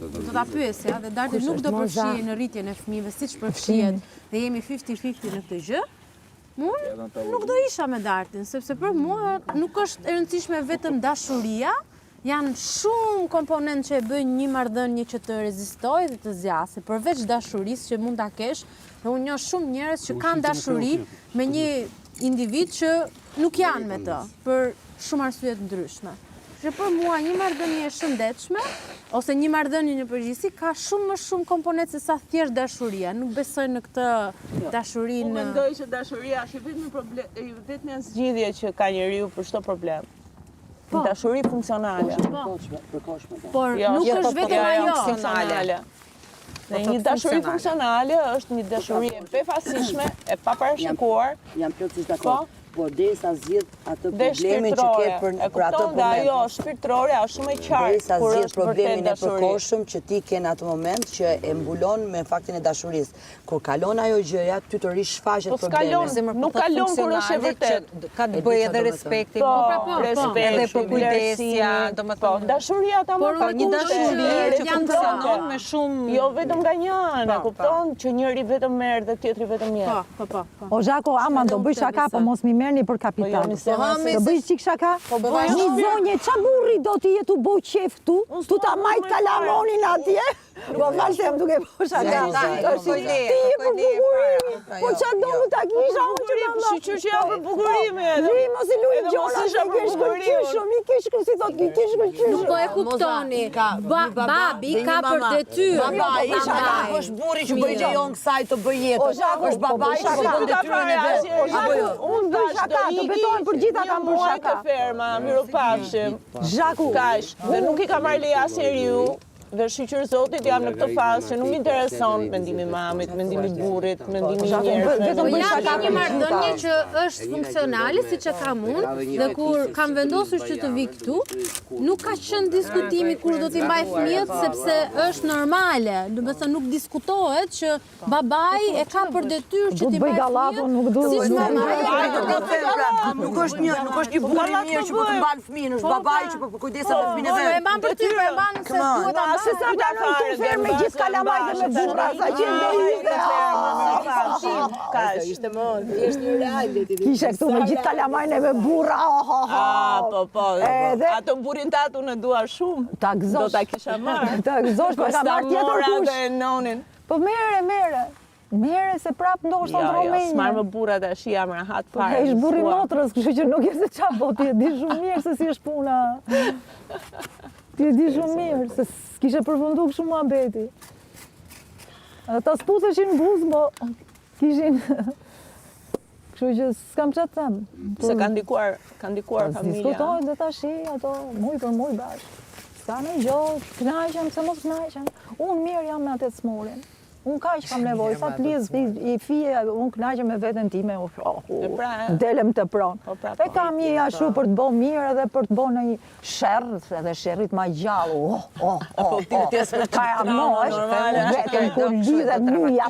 pyesja dhe Darti nuk do përfshihej në rritjen e fëmijëve siç përfshihet dhe jemi 50-50 në këtë gjë, unë nuk do isha me Dartin, sepse për mua nuk është e rëndësishme vetëm dashuria, janë shumë komponentë që e bëjnë një marrëdhënie që të rezistojë dhe të zgjasë, përveç dashurisë që mund ta kesh, dhe unë njoh shumë njerëz që kanë dashuri me një individ që nuk janë me të, për shumë arsye të ndryshme. Që për mua një marrëdhënie e shëndetshme, ose një marrëdhënie në përgjithësi, ka shumë më shumë komponentë se sa thjesht dashuria. Nuk besoj në këtë dashurinë. Unë mendoj që dashuria është vetëm një zgjidhje që ka njeriu për çdo problem. Një dashuri funksionale. Por nuk është vetëm ajo funksionale. Dhe një dashuri funksionale është një dashuri e befasishme, e paparashikuar. Jam plotësisht dakord. Por derisa zgjidh atë problemin që ke për atë problem. Dhe ajo shpirtërore është shumë e qartë. Derisa zgjidh problemin e përkohshëm që ti ke në atë moment që e mbulon me faktin e dashurisë. Kur kalon ajo gjëja, ty të rish shfaqet problemi. Nuk kalon kur është e vërtet. Ka të bëjë edhe respekti. Edhe për kujdesja, domethënë. Dashuria tamam ka një dashuri që funksionon me shumë. Jo vetëm nga një anë, kupton që njëri vetëm merr dhe tjetri vetëm jep. Po. O Zhako, ama do bëj shaka, po mos mi merrni për kapital. Do bëj çik shaka? Një zonje, qa burri do t'i jetu boj qef këtu? Tu ta majt kalamonin atje? Po falë se jam duke po shaka. Ti je për bukurimi. Po qa do mu ta kisha unë që më më? Që jam për bukurimi. Mos i luj gjona, i kesh kërqyshëm, i kesh kërqyshëm, si thot, i kesh kërqyshëm. Nuk po e kuptoni. Babi ka për detyrë. Babai shaka është burri që bëj lejon kësaj të bëj jetën. Është babai që bëj detyrën e vet. Unë bëj shaka, të betojnë për gjitha kam bërë shaka. Ferma, miropafshim. Zhaku. Kaq, dhe nuk i ka marrë leja asnjëriu. Dhe shqyqër Zotit jam në këtë fazë që nuk intereson mendimi mamit, mendimi burrit, mendimi njerëzve. Po ja kam një marrëdhënie që është funksionale siç e kam unë dhe kur kam vendosur që të vi këtu, nuk ka qenë diskutimi kur do t'i mbaj fëmijët sepse është normale. Do të thënë nuk diskutohet që babai e ka për detyrë që t'i mbaj fëmijët. Siç mamai. Nuk është një burr i mirë që po të mban fëmijën, është babai që po kujdeset për fëmijën e vet. E mban për ty, e mban se duhet ta Se sa pranon të ferë me gjithë kalamajtë me burra, sa që Ishte më, thjesht një reality. Kishe këtu me gjithë kalamajnë me burra, Po, ato burin tatu në dua shumë. Ta gëzosh. Do ta kisha marrë. Ta gëzosh, po ka marrë tjetër kush. Dhe nonin. Po mere. Mere se prap ndoshta në Romenjë. Jo, s'marrë më burra tash jam rahat fare. Po ish burri motrës, kështu që nuk e se qa po ti e di shumë mirë se si është puna. Ti e di shumë mirë, se s'kishe përfundu kështu muhabeti. Ta spuseshin buzë, po kishin... Kështu që s'kam që të them. Se ka ndikuar familja. Diskutojnë dhe ta shi, ato muj për muj bashkë. S'ka në gjohë, knajqen, se mos knajqen. Unë mirë jam me atë të smurin. Unë ka që kam nevojë, sa të lidhë i fije, unë knaqe me vetën time, delem të pronë. E kam një ashtu për të bo mirë edhe për të bo në një shërë, edhe shërrit ma gjallë, ka jam nosh, vetën kur lidhet muja,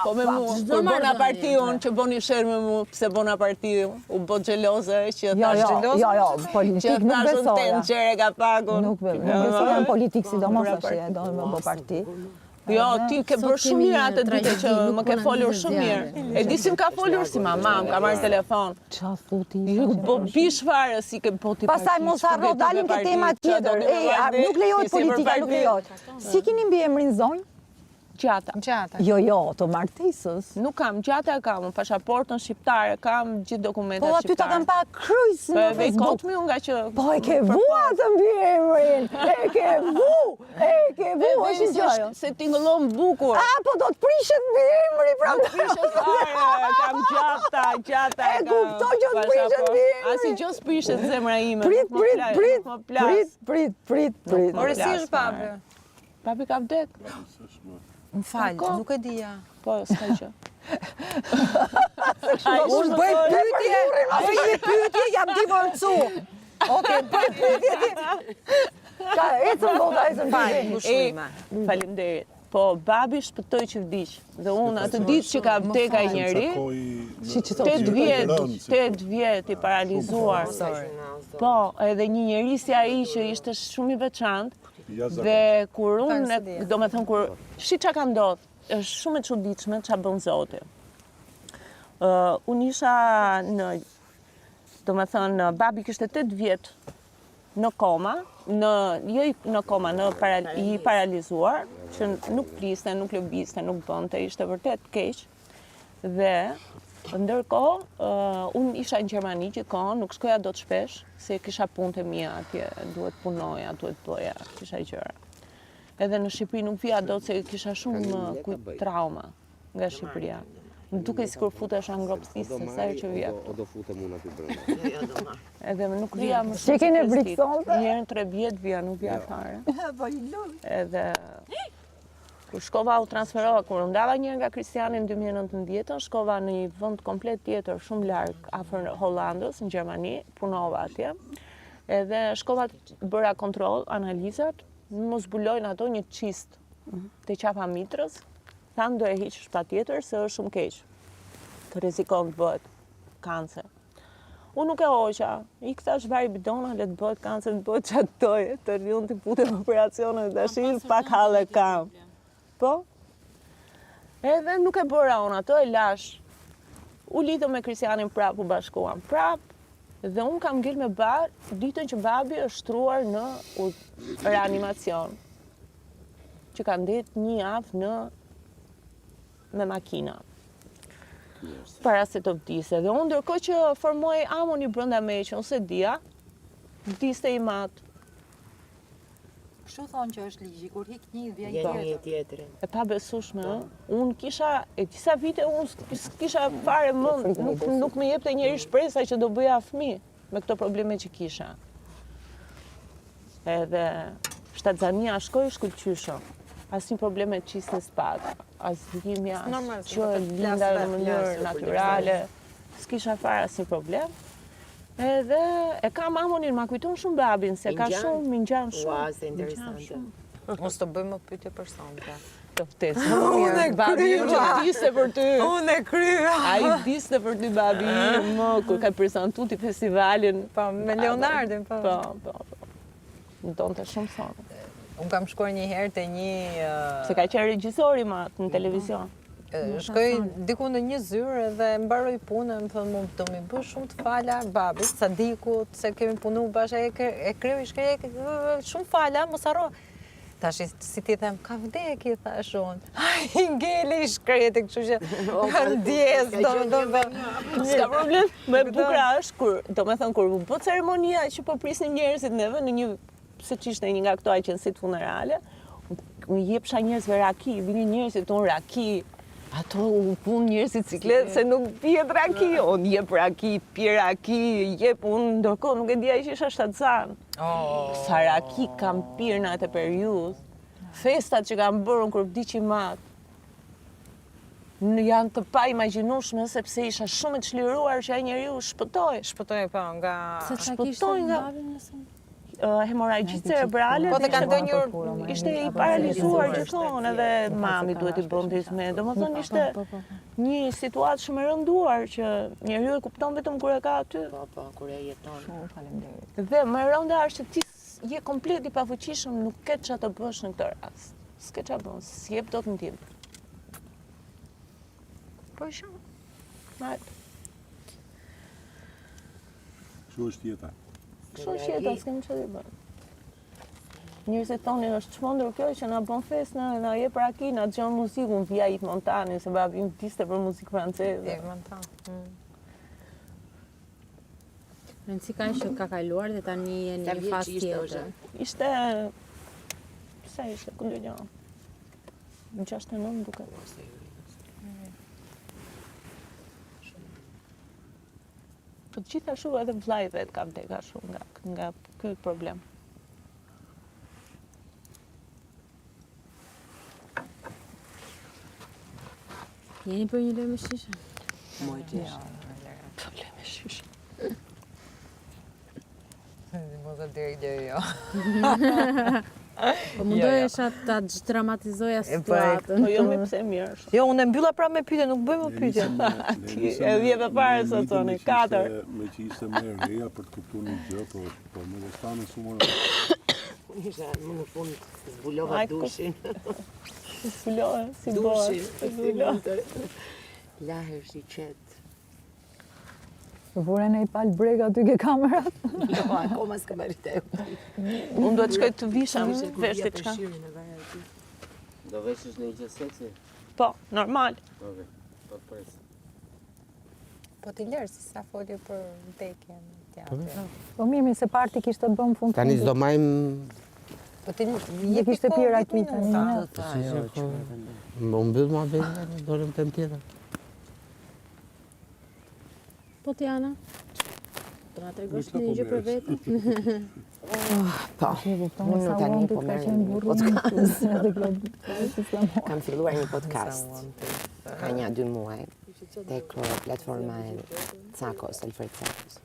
Po me mu, kur bona partion që boni shërë me mu, pse bona partion, u bo gjeloze, që thash gjeloze? Jo, politik nuk besoja. Qere ka pagun. Nuk besoja në politikë, sidomos ashtë e do me bo parti. Jo, ti ke bërë shumë mirë atë ditë që më ke folur shumë mirë. E di si më ka folur si mama, më ka marrë telefon. Qa thuti? Po bish fare si ke poti parti. Pastaj mos harro, dalim ke tema tjetër. Nuk lejohet politika, nuk lejohet. Si keni mbi emrin zonjë? Gjata. Jo, të martesës. Nuk kam, gjata kam, pasaportën shqiptare, kam gjithë dokumentat shqiptare. Po aty ta kam pa kryjs në Facebook. Dhe i kotmi unë nga që... Po e ke vu atë mbi emrin, e ke vu, është gjojo. Se tingëllon bukur. Po do të prishet mbi emri, pra. Do prishet fare, kam gjata. E kuptoj që të prishet mbi emri. Asi gjos prishet zemra ime. Prit. Ore si është papi? Papi ka vdek. Më falë, nuk e dija. Po, s'ka që. Unë bëj pyetje, jam divorcu. Oke, bëj pyetje. Ka, ecën bota, ecën pyetje. Faleminderit. Po, babi shpëtoi që vdiq. Dhe unë atë ditë që ka vdek ai njeri, 8 vjet i paralizuar. Po, edhe një njeri si ai që ishte shumë i veçantë. Dhe kur unë, do me thënë, kur shi qa ka ndodhë, është shumë e çuditshme qa bën Zoti. Unë isha do me thënë, babi kishte 8 vjet në koma, i paralizuar, që nuk fliste, nuk lëvizte, nuk bënte, ishte vërtet keq. Dhe ndërkohë, unë isha në Gjermani gjithkohën, nuk shkoja do të shpesh, se kisha punët e mia atje, duhet punoja, duhet bëja, kisha gjëra. Edhe në Shqipëri nuk vija do të se kisha shumë trauma nga Shqipëria. Më duke sikur futesha në ngropstisë se sa herë që vija këtu. O do futem unë aty brenda. Edhe nuk vija më shumë. Që keni briksonte? Njerën 3 vjet vija, nuk vija fare. Edhe kur shkova u transferova, kur u ndava një nga Kristiani në 2019, shkova në një vend komplet tjetër, shumë larg, afër Hollandës, në Gjermani, punova atje. Edhe shkova bëra kontroll, analizat, më zbulojnë ato një qist të qapa mitrës, thanë do e hiqësh patjetër se është shumë keq. Të rrezikon të bëhet kancer. Unë nuk e hoqa, i këtash vari bidona, le të bëhet kancer, të bëhet qatë doje, të rriun të putem operacionet, dhe shirë pak halë kam. Po? Edhe nuk e bëra unë ato, e lash. U lidhëm me Kristianin prap, u bashkuam prap, dhe unë kam ngel me ditën që babi është shtruar në reanimacion, që ka ndet një javë me makina, para se të vdise. Dhe unë ndërkohë që formoj amoni brenda me që unë se dia, vdiste i matë. Kështu thonë që është ligji, kur hik një vjen tjetërin. E pa besueshme, unë kisha, e disa vite unë kisha fare mend, nuk më jepte njëri shpresa që do bëja fëmijë me këto probleme që kisha. Edhe Tanzania shkoj shkëlqyshëm. Asnjë problem me qisjes pak, as dhimbja, që linda në mënyrë natyrale, s'kisha fare asnjë problem. Edhe e ka mamonin, ma kujton shumë babin, se ka shumë, më ngjan shumë. Ua, se interesante. Mos të bëjmë pyetje personale. Të ftesë. Unë e kryva. Diste për ty. Unë e kryva. Ai diste për ty babi, më kur ka prezantuar ti festivalin. Po, me Leonardin, po. Po. Më donte shumë sonë. Unë kam shkuar një herë te një se ka qenë regjisori ma në televizion. Shkoj diku në një zyrë dhe mbaroj punën, më thënë, do mi bësh shumë të fala babit, Sadikut, se kemi punu bashkë, e kreu i shkrej, shumë fala, mos harro. Tash si ti them, ka vdekje, thash unë. Ai, ngeli i shkreti, kështu që ndjes, s'ka problem. Më e bukra është kur, do me thënë, kur po ceremonia që po prisnim njerëzit neve në një, se që ishte një nga këto aqenësit funerale, unë jepsha njerëzve raki, vini njerëzit tonë raki, ato u pun njerëzit ciklet, se nuk pjet raki, unë jep raki, pje raki, jep unë, ndërkohë nuk e dija që isha shtatësan. Sa raki kam pirë në atë periudhë, festat që kam bërë kur vdiqi matë, janë të pa imagjinueshme sepse isha shumë e çliruar që ai njeriu shpëtoi. Shpëtoi po nga shpëtoi nga hemorragji cerebrale. Po të ka ndonjë ishte i paralizuar gjithmonë edhe mami duhet i bënte me. Domethënë ishte një situatë shumë e rënduar që njeriu e kupton vetëm kur e ka aty. Po, kur e jeton. Shumë faleminderit. Dhe më e rënda është që ti je komplet i pafuqishëm, nuk ke çfarë të bësh në këtë rast. S'ke çfarë bën, s'jep dot në tim. Po shumë. Hajde. Kështu është jeta. Kështu është jeta, s'kem çfarë të bëj. Njerëzit thonin është çmendur kjo që na bën fest, na jep raki, na dëgjon muzikën via Yves Montand, se babi im diste për muzikë franceze. Yves Montand. Rëndësi ka që ka kaluar dhe tani e një fas tjetër. Ishte, sa ishte, këndë një? Në 69 duket. Po të gjitha shumë edhe vllai vet ka vdeka shumë nga ky problem. Jeni për një lojë me shishe? Moj gjeshë. Për lojë me shishe. Mos e deri deri jo. Po mundohesha ta dramatizoja situatën. Po jo me pse mirë është. Jo, unë e mbylla pra me pyetje, nuk bëjmë pyetje. E vjetë parë sa thonë, 4. Me që ishte më e reja për të kuptuar një gjë, po më vështane shumë. Unë isha më në fund zbulova dushin. Zbulova, si bëhet. Lahesh i qetë. Vure në i palë brega aty ke kamerat? Jo, akoma s'ka marite. Unë duhet të shkoj të visham, veshti qka. Do veshësh në i gjë seksi? Po, normal. Oke, po të presë. Po t'i lërë, si sa foli për vdekjen në teatri. Po mirë, se parti kishte bëm fund. Tani s'do majmë... Po t'i je kishte pira kita. Më mbyll ma vetë, dorëm të tjetër. Po Tiana? Do nga tregosh një gjë për vete? Po, unë tani po merr një podcast. Kam filluar një podcast. Ka 1-2 muaj. Tek platforma e Cakos, Alfred Cakos.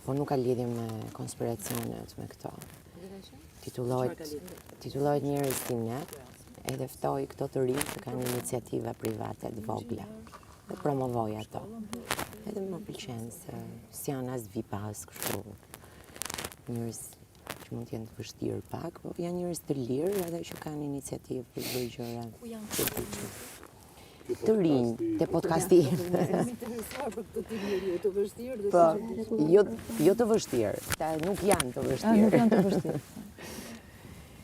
Po nuk ka lidhje me konspiracionet, me këto. Titullohet Njerëz si ne, edhe ftoj këto të rinj që kanë iniciativa private të vogla. Dhe promovoj ato. Edhe më pëlqen se s'janë as vipas kështu. Njerëz që mund të jenë të vështirë pak, po janë njerëz të lirë edhe që kanë iniciativë për të bërë gjëra. Të rinj, te podcasti. Po, jo të vështirë. Këta nuk janë të vështirë.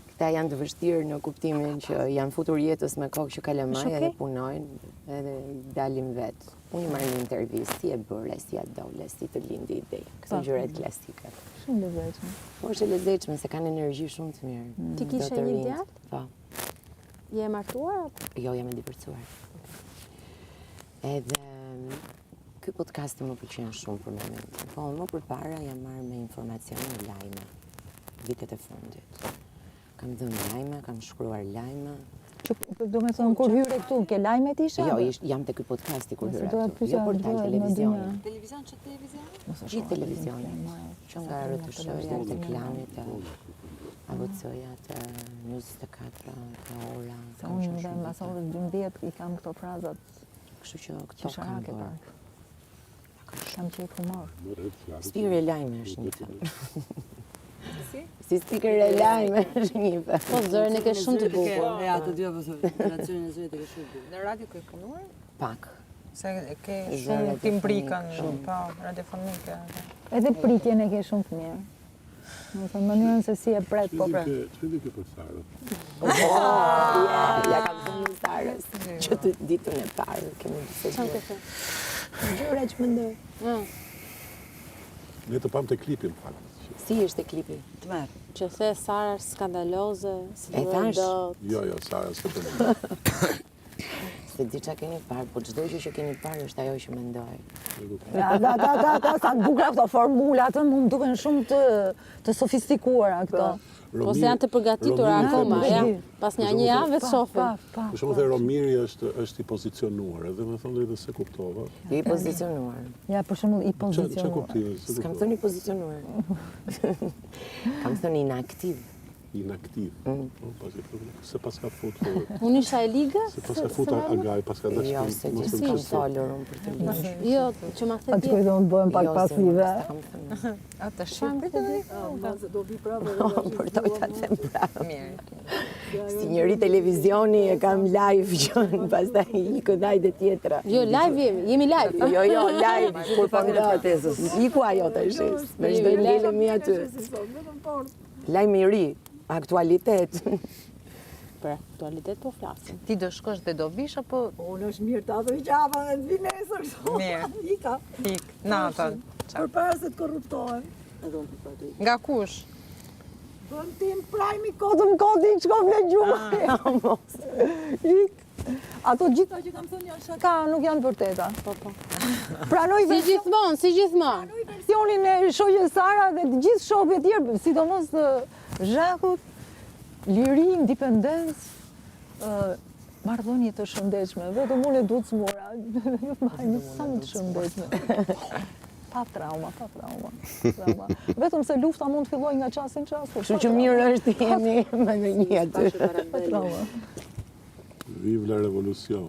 Këta janë të vështirë në kuptimin që janë futur jetës me kokë që kalamaj edhe punojnë edhe dalin vetë. Unë i marrë një intervistë, si e bërë, si e dole, si të lindi ide. Këto gjërat klasike. Shumë lezetshme. Po është lezetshme se kanë energji shumë të mirë. Ti kishe një djalë? Po. Je e martuar? Jo, jam e divorcuar. Edhe ky podcast më pëlqen shumë për momentin. Po, më përpara jam marrë me informacione e lajme vitet e fundit. Kam dhënë lajme, kam shkruar lajme. Do me thënë, kur hyre këtu, ke lajmet isha? Jo, jam te ky podcasti kur hyre këtu. Jo portal televizioni. Televizion që televizioni? Gjithë televizioni. Që nga RTS-ja, te Klanit, ABC-ja, te News 24, te Ora. Se unë dhe mbas orës 12 i kam këto frazat. Kështu që këto kam bërë. Kam qejf humor. Spikër e lajme është një thëmë. Si stiker e lajme është një thëmë. Po, zërën e ke shumë të bukur. Ja, të dy apo thëmë, relacionin e zërit e ke shumë të bukur. Në radio ke punuar? Pak. Se ke shumë timbrikën, po, radiofonike. Edhe pritjen e ke shumë të mirë. Në thënë, mënyrën se si e pret, po pret. Çfarë ke për Sarën? Ja kam thënë Sarës, që të ditën e parë kemi bisedë. Çfarë ke thënë? Gjëra që mendoj. Ne të pam të klipin, fakt. Si është e klipi? Të merë. Që the Sara është skandaloze, si E thash? Jo, Sara s'e bën. Se di qa keni parë, po çdo gjë që keni parë është ajo që mendoj. Sa të bukura këto formulat, mund duken shumë të sofistikuara këto. Po se janë të përgatitura akoma, ja. Pas një javë të shohim. Për shumë the Romiri është i pozicionuar, edhe me thonë dhe se kuptova. I pozicionuar. Ja, për shumë i Ç'a pozicionuar. kuptimi? S'kam thënë i pozicionuar. Kam thënë inaktiv. Inaktiv. Se pas ka fut. Unë isha e liga? Se pas ka fut Agaj, pas ka Jo, se gjithë kam folur unë për të ligë. Jo, që ma the Atë kujdo më bëhem pak pasive. Atë shqipë të Përtoj të them prapë. Si njëri televizioni e kam live që pastaj ikë dhajde tjetra. Jo, live jemi live. Jo, live, kur po ngatesës. Iku ajo të shis, me çdo ngelemi aty. Lajm i ri, aktualitet. Për aktualitet po flasim. Ti do shkosh dhe do vish apo? Unë është mirë të ato i qava dhe të vinesër këto. Mirë. Ika. Ik, natën. Për para se të korruptohen. Nga kush? Bën tim prajmi kodëm kodin që kom në gjumë. Ik. Ato gjitha që kam thënë janë shaka, nuk janë vërteta. Po. Pranoj Si gjithmonë. versionin e shoqës Sara dhe të gjithë shokëve tjerë, sidomos të Zhakut, liri, independencë, marrëdhënie të shëndetshme. Vetëm unë e duhet smura. Ju marrni sa më të shëndetshme. Pa trauma. Vetëm se lufta mund të filloj nga çasti në çast. Kështu që mirë është të jemi më në një aty. Pa trauma. Vive la revolucion.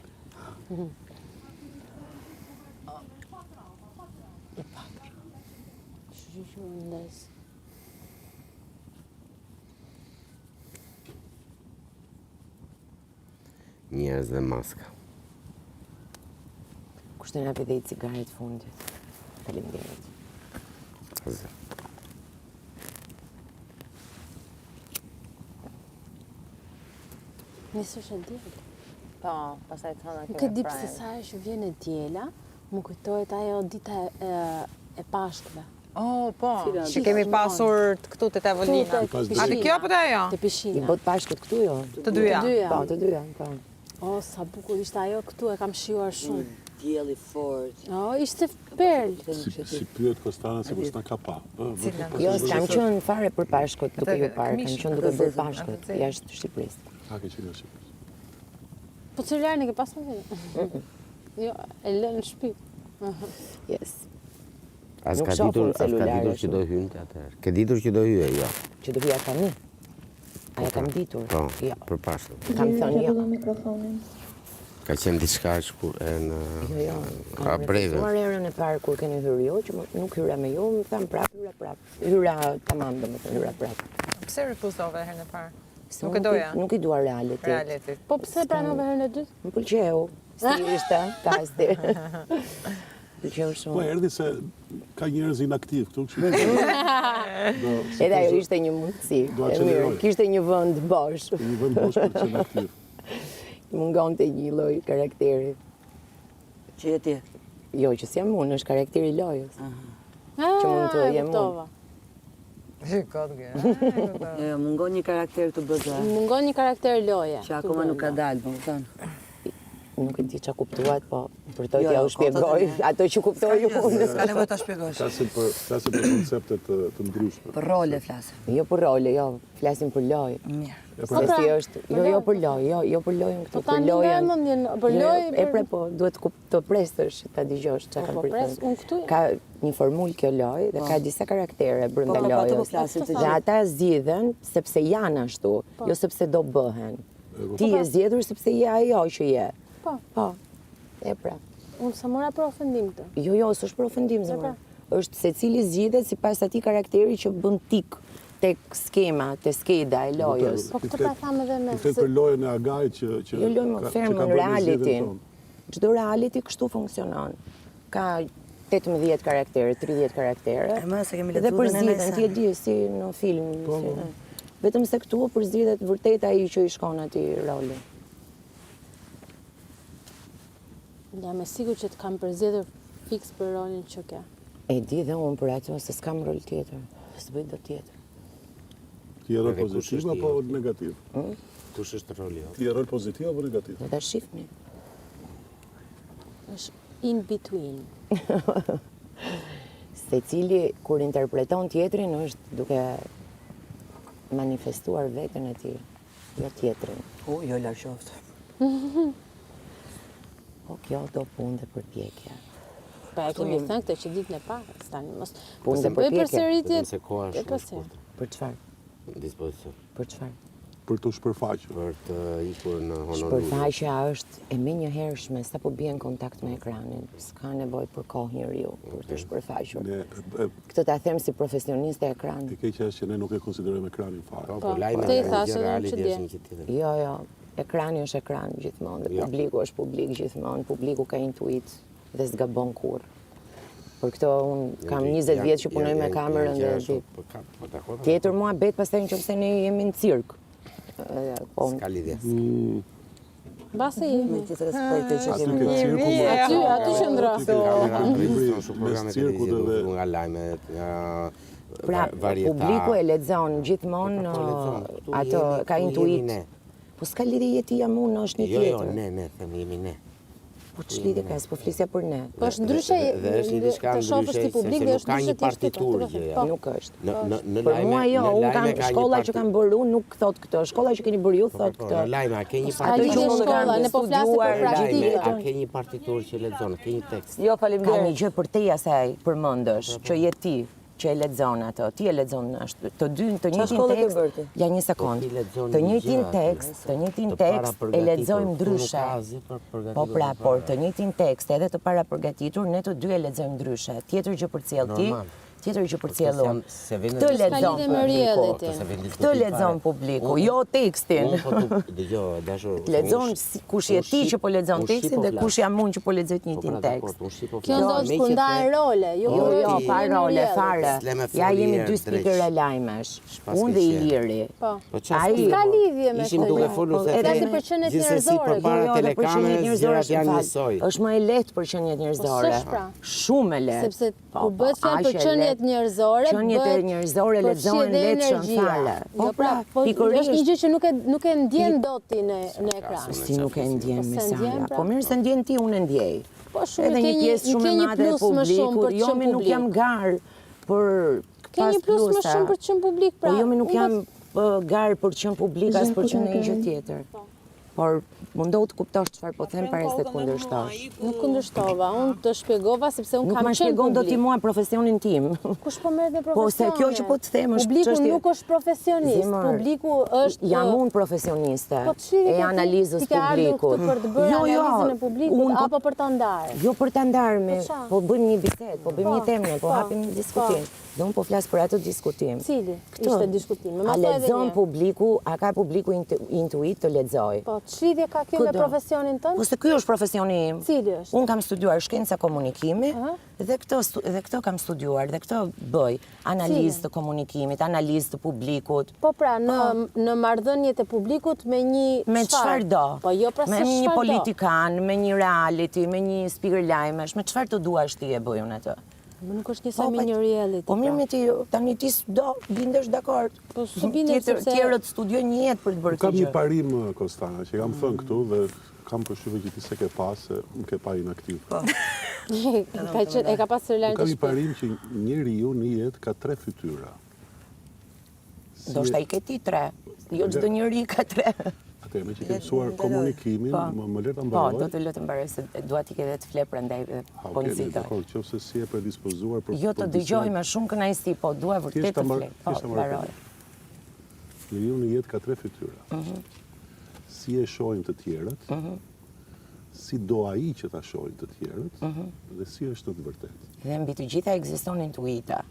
Njerëz dhe maska. Kushtë në apet e i cigaret fundit. Faleminderit. Hazë. Nisë është e djelë. Po, pastaj të hëna Nuk e di pse sa që vjen e djela, më kujtohet ajo dita e Pashkëve. Oh, po, që kemi pasur këtu të tavolina. A të kjo apo të ajo? Të pishina. I bot Pashkët këtu jo? Të dyja. Po, të dyja, po. O, sa bukur ishte ajo këtu, e kam shijuar shumë. Dielli fort. O, ishte perl. Si pyet Kostana se s'na ka pa. Jo, s'kam qenë fare për Pashkët duke ju parë, kam qenë duke bërë Pashkët jashtë Shqipërisë. A ke qenë në Shqipëri? Po celular e ke pas në vete? Jo, e lënë në shtëpi. Yes. As ka ditur që do hynte atëherë. Ke ditur që do hyje, jo. Që do hyja tani? A ja kam ditur? Po, Jo. për Pashkën. Kam thënë jo. Ka qenë diçka Jo. Kam breve. reflektuar erën e parë kur keni hyrë ju, që nuk hyra me ju, më thamë prapë. Hyra tamam, domethënë hyra prapë. Pse refuzove herën e parë? Nuk e doja? Nuk i dua realitet. Po pse pranove herën e dytë? Më pëlqeu. Stilisht, kasti. Pëlqeu shumë. Po erdhi se ka njerëz inaktiv këtu, kështu. Edhe ajo ishte një mundësi. Do E mirë, aqeleroj. kishte një vend bosh. Një vend bosh për të qenë aktiv. Mungonte një lloj karakteri. Që je ti? Jo, që s'jam unë, është karakteri i lojës. Që mund të jem unë. Mungon një karakter të bëzë. Mungon një karakter loje. Që akoma nuk ka dalë, më thënë. nuk e di çka kuptuat, po për to t'ja u shpjegoj ato që kuptoj unë. Ka nevojë ta shpjegosh. Flasim për koncepte të ndryshme. Për role flasim. Jo për role, jo, flasim për lojë. Mirë. Se si është, jo për lojë, jo për lojën këtu, për lojën. Për lojë, E pra po, duhet të prestësh, ta dëgjosh çka kam për të thënë. Ka një formulë kjo lojë dhe ka disa karaktere brenda lojës. Dhe ata zgjidhen sepse janë ashtu, jo sepse do bëhen. Ti je zgjedhur sepse je ajo që je. Po. E pra. Unë sa mora për ofendim të. Jo, s'është për ofendim, zemër. Është secili zgjidhet sipas atij karakteri që bën tik tek skema, te skeda e lojës. Po këtë pa thamë edhe me. Ti për lojën e Agajit që Jo lojë më fermë në realitin. Çdo reality kështu funksionon. Ka 18 karaktere, 30 karaktere. Dhe përzgjidhen, ti e di si në film. Vetëm se këtu përzgjidhet vërtet ai që i shkon atij roli. Jam e sigurt që të kam përzgjedhur fiks për rolin që ke. E di dhe unë për ato se s'kam rol tjetër. S'bëj do tjetër. Ti e rol pozitiv apo negativ? Kush është roli? Ti e rol pozitiv apo negativ? Ne ta shifni. Është in between. Secili kur interpreton tjetrin është duke manifestuar veten e tij, jo tjetrin. Jo la qoftë. Po kjo do punë dhe përpjekje. Pa e kemi thënë këtë që ditën e parë, tani mos. Punë dhe Bëj përpjekje. përsëritje. Se koha është Për Për çfarë? dispozicion. Për çfarë? Për të shpërfaqur. Për të ikur në honor. Shpërfaqja është e menjëhershme sa po bie në kontakt me ekranin. S'ka nevojë për kohë njeriu për të shpërfaqur. Këtë ta them si profesioniste e ekranit. E keqja është që ne nuk e konsiderojmë ekranin fare. Po, lajme Te i në thashë gjë edhe reali që dhe dje. është një gjë tjetër. Jo. Ekrani është ekran gjithmonë, dhe publiku është publik gjithmonë, publiku ka intuit dhe s'gabon kur. Për këto unë kam 20 vjetë që punoj me kamerën dhe tjetër mua bet pastaj nëse ne jemi në cirk. S'ka lidhje. Basi jemi. Aty qëndro. Mes cirkut dhe nga lajmet, nga Pra, varieta. publiku e lexon gjithmonë ato ka intuit. Po s'ka lidhje jetia unë, është një tjetër. Jo, ne, them jemi ne. Po ç'lidhje ka, s'po flisja për ne. Po është ndryshe Dhe është një diçka të shohësh ndryshe, ti publik dhe sepse nuk është ka një ndryshe ti partiturë gjë. Po. Nuk është. Në Për mua jo, unë kam shkolla që kam bërë unë nuk thot këtë. Shkolla që keni bërë ju thot këtë. Në lajme, a ke një Ka lidhje partiturë? shkolla, ne po flasim për praktikë. A ke një partiturë që lexon, ke një tekst? Jo, faleminderit. Ka një gjë për te asaj përmendësh, që je ti që e lexon ato. Ti e lexon ashtu. Të dy të njëjtin tekst. Ja një sekond. Të njëjtin tekst e lexojmë ndryshe. Po pra, por të njëjtin tekst edhe të para përgatitur, ne të dy e lexojmë ndryshe. Tjetër gjë përcjell ti, tjetër gjë përcjell unë. Këtë lexon publiku, jo tekstin. Lexon kush je ti që po lexon tekstin dhe kush jam unë që po lexoj të njëjtin tekst. Kjo ndodh kur ndahen role, Jo, pa role fare. Ja jemi dy speaker e lajmesh. Unë dhe Iliri. Po. Ai Ka lidhje me Ishim duke folur se edhe për qeniet gjithsesi njerëzore. përpara telekamerës gjërat janë njësoj. Është më e lehtë për qeniet njerëzore. Shumë e lehtë. Sepse kur bëhet fjalë për qeniet njerëzore, qeniet e njerëzore lexohen lehtëshëm fare. Po pra, është një gjë që nuk e ndjen dot ti në ekran. Si nuk e ndjen me sa. Po mirë se ndjen ti, unë e ndjej. Po shumë edhe një pjesë shumë e madhe e publikut. Jo, mi nuk jam garë për Ke një plus më shumë për të qenë publik, pra. Po jo, mi nuk jam garë për të qenë publik as për të qenë një gjë tjetër. Por mundohu të kuptosh çfarë po them para se të kundërshtosh. Nuk kundërshtova, unë të shpjegova sepse unë kam qenë publik. Nuk më shpjegon do ti mua profesionin tim. Kush po merret me profesionin? Po se kjo që po të them është publiku nuk është profesionist, publiku është jam unë profesioniste e analizës publikut. Për të bërë analizën e publikut apo për ta ndarë? Jo për ta ndarë, po bëjmë një bisedë, po bëjmë një temë, po hapim një diskutim. Dhe unë po flas për atë diskutim. Cili ishte diskutim? A lexon publiku, a ka publiku intuit të lexoj? Po, ç'lidhje ka kjo me profesionin tënd? Po se ky është profesioni im. Cili është? Unë kam studiuar shkenca komunikimi dhe këto kam studiuar dhe këto bëj. Analizë të komunikimit, analizë të publikut. Po pra, në marrëdhëniet e publikut me një me çfarë do? Po jo pra se me një politikan, me një reality, me një speaker lajmesh, me çfarë të duash ti e bëj unë atë? Nuk është njësoj me një reality. Po mirë me ti, tani ti s'do, bindesh dakord. Po s'bindem sepse... Tjerët studioj një jetë për të bërë këtë Kam gjë. një parim, Kostana, që kam thënë këtu dhe kam përshtypjen që ti se ke pas, se më ke pa inaktiv. E ka pas celular Kam një parim që njeriu në jetë ka 3 fytyra. Do shta i ke ti 3, jo çdo njeri ka 3. Atë me që ke mësuar komunikimin, më le ta mbaroj. Po, do të lë të mbaroj se dua t'i ke dhe të fle prandaj po nxitoj. Dakor, qofse si e predispozuar për Jo të dëgjoj me shumë kënaqësi, po dua vërtet të fle. Po, mbaroj. Njeriu në jetë ka 3 fytyra. Si e shohin të tjerët, si do ai që ta shohin të tjerët, dhe si është në të vërtetë. Dhe mbi të gjitha ekziston intuita.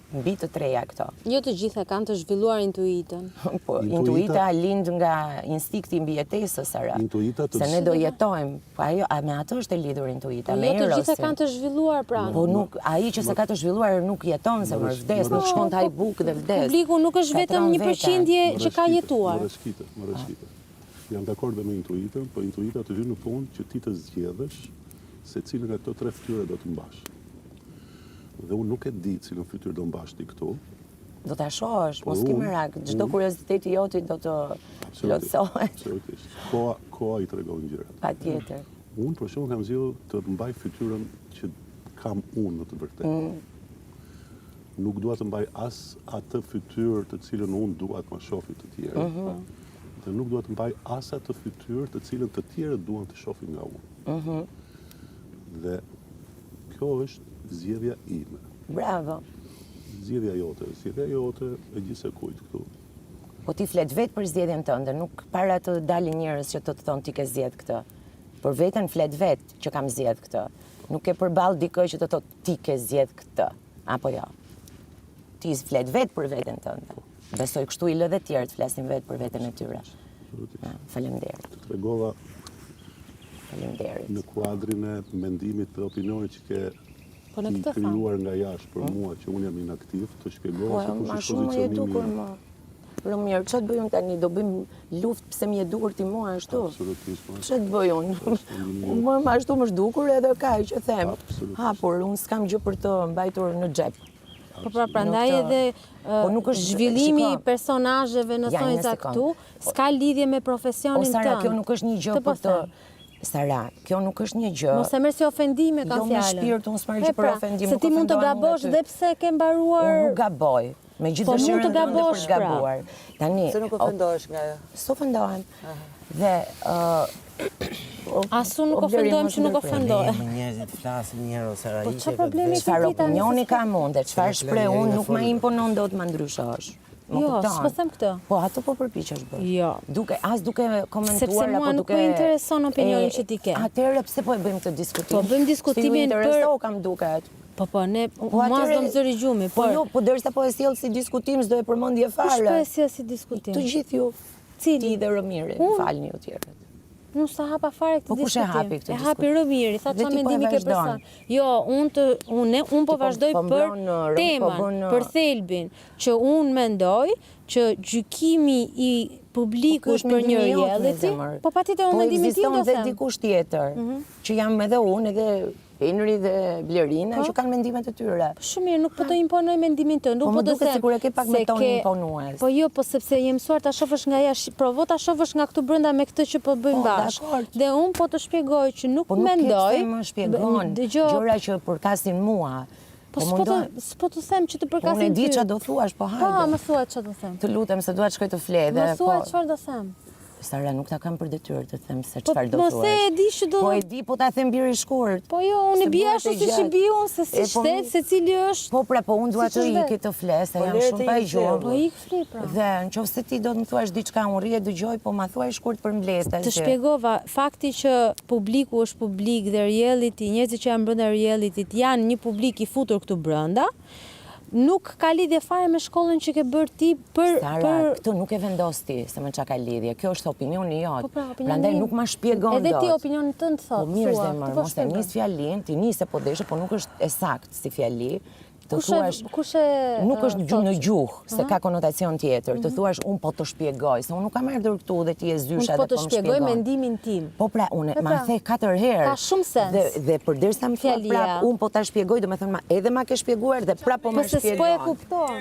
Mbi të treja këto. Jo të gjitha kanë të zhvilluar intuitën. Po, intuita lind nga instikti mbi jetesës, Sara. Se ne do jetojmë. Po ajo, me atë është e lidhur intuita, me erosin. Jo të gjitha kanë të zhvilluar pra. Po nuk, ai që se ka të zhvilluar nuk jeton, se më vdes, nuk shkon të buk dhe vdes. Publiku nuk është vetëm një përqindje që ka jetuar. Më rëshkite. Jam dakord me intuitën, po intuita të hyn në punë që ti të zgjedhësh se cilën nga këto 3 fytyra do të mbash. Dhe unë nuk e di cilën fytyrë do mbash ti këtu. Do ta shohësh, mos ki merak, çdo kurioziteti joti do të plotësohet. Absolutisht. Koha i tregon gjëra. Patjetër. Unë për shembull kam zgjedhur të mbaj fytyrën që kam unë në të vërtetë. Nuk dua të mbaj as atë fytyrë të cilën unë dua të ma shohin të tjerë. Dhe nuk dua të mbaj as atë fytyrë të cilën të tjerët duan të shohin nga unë. Dhe kjo është zgjedhja ime. Bravo. Zgjedhja jote e gjithse kujt këtu. Po ti flet vetë për zgjedhjen tënde, nuk para të dalin njerëz që të thonë ti ke zgjedh këtë. Për veten flet vetë që kam zgjedh këtë. Nuk e përball dikë që të thotë ti ke zgjedh këtë. Apo jo. Ti flet vetë për veten tënde. Besoj kështu i lë dhe tjerë të flasin vetë për veten e tyre. Faleminderit. Të tregova në kuadrin e mendimit dhe opinionit që ke krijuar nga jashtë për mua që unë jam inaktiv, të shpjegova se kush është pozicionimi im. Mirë, ç'të bëj unë tani? Do bëjmë luftë pse më e dukur ti mua ashtu? Absolutisht. Ç'të bëj unë? Unë më ashtu më zhdukur edhe kaq që them. Por unë s'kam gjë për të mbajtur në xhep. Po pra, prandaj edhe zhvillimi i personazheve në thonjza këtu s'ka lidhje me profesionin tënd. Sara, kjo nuk është një gjë për të... Sara, kjo nuk është një gjë... Mos e merr si ofendime ka fjalën. Jo me shpirt, unë s'marr gjë për ofendim. Se ti mund të gabosh dhe pse ke mbaruar... Unë nuk gaboj. Me gjithë dëshirën tënde për të gabuar. Tani... Se nuk ofendohesh nga ajo? S'ofendohem. Dhe... Asu nuk ofendohem që nuk ofendohem. Njerëzit flasin njëro Sara. Po çfarë problemi çfarë opinioni kam unë, çfarë shpreh unë nuk më imponon dot ma ndryshosh. Jo, s'po them këtë. Po ato po përpiqesh bëj. Jo. Duke komentuar sepse mua nuk më intereson opinioni që ti ke. Atëherë pse po e bëjmë këtë diskutim? Po bëjmë diskutimin për kam duket. Po, ne mas do më zëri gjumi, po jo, po derisa po e sjell si diskutim, s'do e përmendje fare. Kush po e sjell si diskutim? Të gjithë ju. Cili? Ti dhe Rëmiri, falni ju tjerët. Nuk sa hapa fare këtë diskutim. Po kush e hapi këtë diskutim? E hapi Rëmiri, tha çfarë mendimi ke për sa. Jo, unë po vazhdoj për temën, për thelbin, që unë mendoj që gjykimi i publikut për një reality, po patjetër unë mendimin tim do them. Po ekziston dhe dikush tjetër, që jam edhe unë edhe Henri dhe Blerina që kanë mendimet e tyre. Shumë mirë, nuk po të imponoj mendimin tënd, nuk po të them. Sikur e ke pak me tonin imponues. Po jo, po sepse je mësuar ta shohësh nga jashtë, provo ta shohësh nga këtu brenda me këtë që po bëjmë bashkë. Dhe unë po të shpjegoj që nuk mendoj. Po nuk shpjegon gjëra që përkasin mua. Po s'po të them që të përkasin ty. Unë e di çfarë do thuash, po hajde. Po, më thuaj çfarë do them. Të lutem se dua të shkoj të fle dhe po. Më thuaj çfarë do them. Sara, nuk ta kam për detyrë të them se çfarë do thuash. Po se e di që do... Po e di, po ta them biri i shkurt. Po jo, unë bia ashtu si që bi unë, se si shtet, se cili është... Po pra, po unë dua të iki të fle, se jam shumë pa i gjuhur. Po ik fle, pra. Dhe nëse ti do të më thuash diçka, unë rrie dëgjoj, po ma thuaj shkurt për mbledhje. Të shpjegova, fakti që publiku është publik dhe reality, njerëzit që janë brenda realityt janë një publik i futur këtu brenda, nuk ka lidhje fare me shkollën që ke bërë ti për... Sara, këtë nuk e vendos ti se me qa ka lidhje. Kjo është opinioni jot. Po pra, prandaj nuk ma shpjegon dot. Edhe ti opinionin tënd thot. Po mirë zemër, mos e nis fjalin, ti nise po deshe, po nuk është e sakt si fjali. Të thuash, nuk është gjuhë në gjuhë, se ka konotacion tjetër. Të thuash, unë po të shpjegoj, se unë nuk kam ardhur këtu dhe ti e zysha dhe po më shpjegoj. Unë po të shpjegoj mendimin tim. Po pra, unë ma the 4 herë. Ka shumë sens. Dhe përderisa më thua prap, unë po ta shpjegoj, do me thënë, edhe ma ke shpjeguar dhe prap po më shpjegon. Po se s'po e kupton.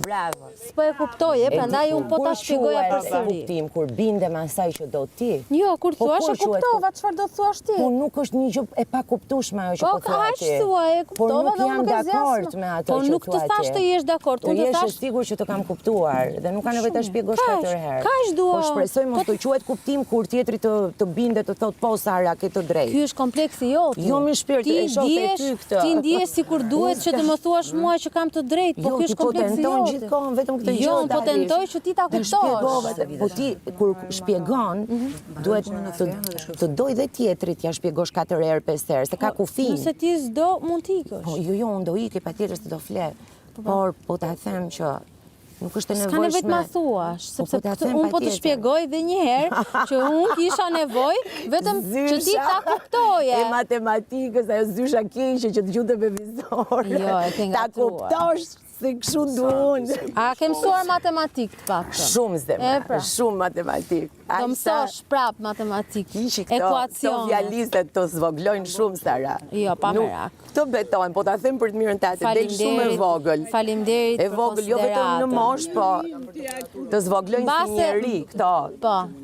Bravo. S'po e kuptoj, prandaj unë po ta shpjegoja përsëri. Kuptim, kur bindem asaj që do ti. Jo, kur thuash e kuptova, çfarë do thuash ti? Po nuk është një gjë e pakuptueshme ajo që po thua ti. Po aq thua, e kuptova dhe nuk ka zgjasë. Me ato po nuk të thash të jesh dakord, unë të thash sigur që të kam kuptuar dhe nuk ka nevojë ta shpjegosh 4 herë. Kaq dua. Po shpresoj mos të quhet kuptim kur tjetri të bindet të thot po Sara ke të drejtë. Ky është kompleksi jot. Jo me shpirt, e shoh te ty këtë. Ti ndihesh sikur duhet që të më thuash mua që kam të drejtë, po ky është kompleksi jot. Jo, ti gjithkohon vetëm këtë gjë. Jo, po tentoj që ti ta kuptosh. Po ti kur shpjegon duhet të doj dhe tjetrit ja shpjegosh 4 herë 5 herë, se ka kufin. Nëse ti s'do mund të ikësh. Po jo, unë do ikë patjetër se do flet. Por po ta them që nuk është e nevojshme. S'ka nevojë të ma thuash, sepse unë po të shpjegoj edhe një herë që unë kisha nevojë vetëm që ti ta kuptoje. E matematikës, ajo zysha keqe që të gjutë me vizor. Jo, e ke ta kuptosh se kështu duon. A ke mësuar matematik të paktën? Shumë zemra, shumë matematik. Do mësosh prap matematik, ekuacione. Këto fjalistët të zvoglojnë shumë, Sara. Jo, pa merak. Këto betojnë, po ta them për të mirën tate, del shumë e vogël. Faleminderit për konsideratën. E vogël, jo vetëm në moshë, po të zvoglojnë si njeri këto.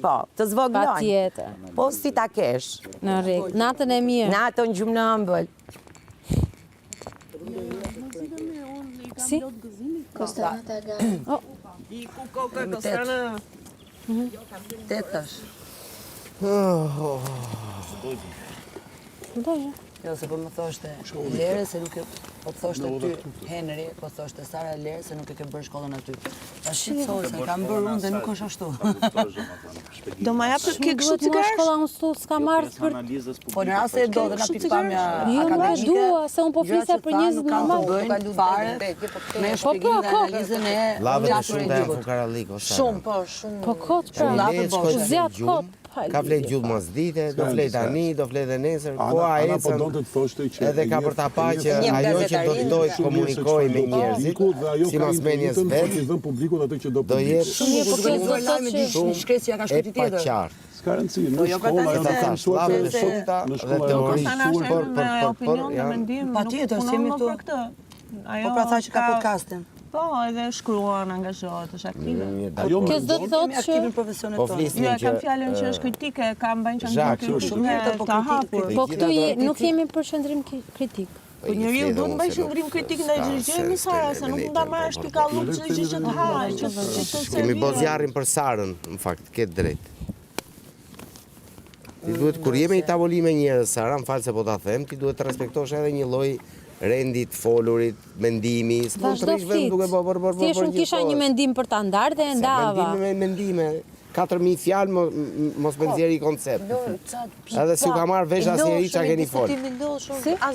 Po, të zvoglojnë. Patjetër. Po si ta kesh. Në rregull. Natën e mirë. Natën gjumë në ëmbël. Si? Kostana të aga. I ku koka Kostana. Tetash. Jo, se po më thoshte Lere se nuk e... Po të thoshte ty Henry, po të thoshte Sara Lere se nuk e ke bërë shkollën aty. Ta shqetësoj se kam bërë unë dhe nuk është ashtu. Do ma japë ke kështu cigaresh? Shkolla unë stu s'ka marrë për... Po në rrasë e do dhe nga pikpamja Jo, nuk e dua, se unë po flisja për njëzit normal. Nuk ka bëjnë fare me shpjegim dhe analizën e... Lavë shumë të e fukaralliko. Shumë, po, shumë... Po kotë pra, zjatë kotë. Ka flet gjumë mos dite, do flet tani, do flet dhe nesër, koha ecën, edhe ka për ta pa që ajo që do të dojë komunikoj me njerëzit, si masmenjes vetë, do jetë shumë e paqartë. Ska rëndësi, në shkolla e ta thash, lavë dhe shumëta dhe teori Pa tjetër, si jemi tu. Po pra tha që ka podcastin. Po, edhe shkruan, angazhohet, është aktive. Kjo s'do të thotë që... Po flisnin Jo, që... kam fjallën që është kritike, kam bëjnë që në kritike të hapur. Po këtu nuk jemi për qëndrim kritik. Po njeriu duhet të bëjë qëndrim kritik ndaj çdo gjëje, Sara, se nuk mund ta marrësh ti kalluk çdo gjë që të haj, që të servir. Kemi bo zjarrin për Sarën, në fakt, ke drejt. Ti duhet, kur jemi i tavoli me njerëz, Sara, më falë se po ta them, ti duhet të respektosh edhe një lloj rendit, folurit, mendimi. Vazhdo flit. Ti shumë kisha një mendim për ta ndarë dhe e ndava. Mendime, 4.000 fjalë, mos me nxjerrë i koncept. Edhe si u ka marrë vesh asnjëri çka keni folë.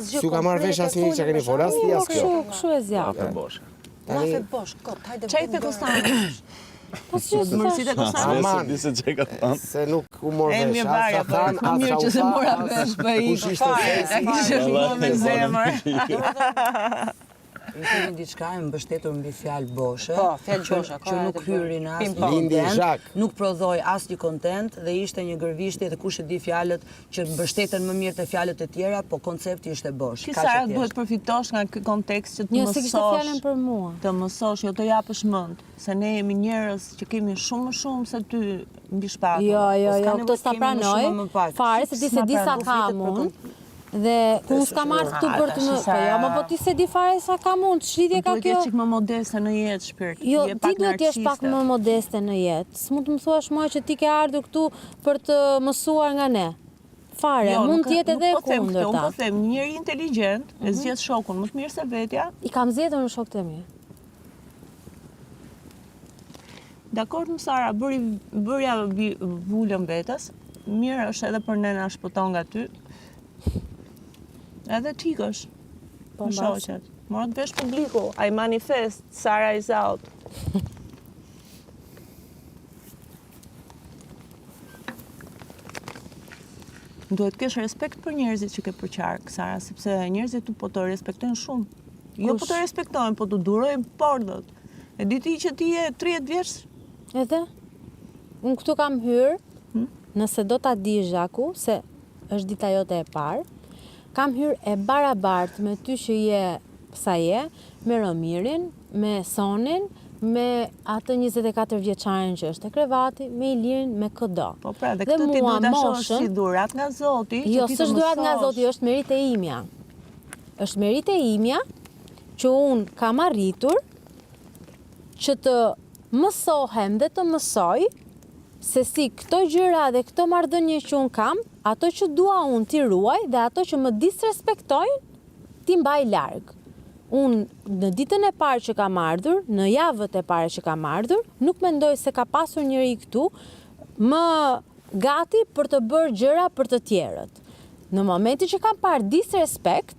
Si u ka marrë vesh asnjëri çka keni folë, as ti as kjo. Kështu e zjatë. Lafe bosh, kot, hajde. Çajte Kostana. Po si është mërësit e Kostana? Se nuk u morë vesh. Mirë barja, më mirë që se mora vesh për i fare, e kishë shumë me zemër. Kemi diçka e mbështetur mbi fjalë boshe. Po, fjalë boshe, që nuk hyrin asnjë Lindi Zhak. nuk prodhoi asnjë kontent dhe ishte një gërvishtje dhe kush e di fjalët që mbështeten më mirë te fjalët e tjera, po koncepti ishte bosh. Sara duhet përfitosh nga ky kontekst që të mësosh. Jo, se kishte fjalën për mua. Të mësosh, jo të japësh mend, se ne jemi njerëz që kemi shumë më shumë se ty mbi shpatur. Jo, këto s'ta pranoj. Fare se ti se di sa kam unë. Dhe unë s'ka marrë këtu për të më... Po jo, po ti se di fare sa kam unë, ç'lidhje ka kjo? Duhet jesh çik më modeste në jetë, shpirt. Jo, ti duhet jesh pak më modeste në jetë. S'mund të më thuash mua që ti ke ardhur këtu për të mësuar nga ne. Fare, mund të jetë edhe e kundërta. Unë po them, një njeri inteligjent e zgjedh shokun më të mirë se vetja. I kam zgjedhur në shokët e mi. Dakord, Sara, bërja vulën vetës. Mirë është edhe për ne na shpëton nga ty. Edhe qikësh në shoqet. Morët vesh publiku. I manifest, Sara is out. Duhet kesh respekt për njerëzit që ke përqark, Sara, sepse njerëzit tu po të respektojnë shumë. Jo po të respektojnë, po të durojnë portët. E di ti që ti je 30 vjeç? Edhe? Unë këtu kam hyrë, nëse do ta di Zhaku, se është dita jote e parë, kam hyrë e barabartë me ty që je sa je, me Romirin, me Sonin, me atë 24 vjeçarin që është e krevati, me Ilirin, me këdo. Po pra, dhe këtë ti duhet ta shohësh si dhurat nga Zoti, jo, s'është dhurat nga Zoti, është merit e imja. Është merit e imja që unë kam arritur që të mësohem dhe të mësoj se si këto gjëra dhe këto marrëdhënie që unë kam, ato që dua unë t'i ruaj dhe ato që më disrespektojnë, t'i mbaj larg. Unë në ditën e parë që kam ardhur, në javët e parë që kam ardhur, nuk mendoj se ka pasur njëri këtu më gati për të bërë gjëra për të tjerët. Në momentin që kam parë disrespekt,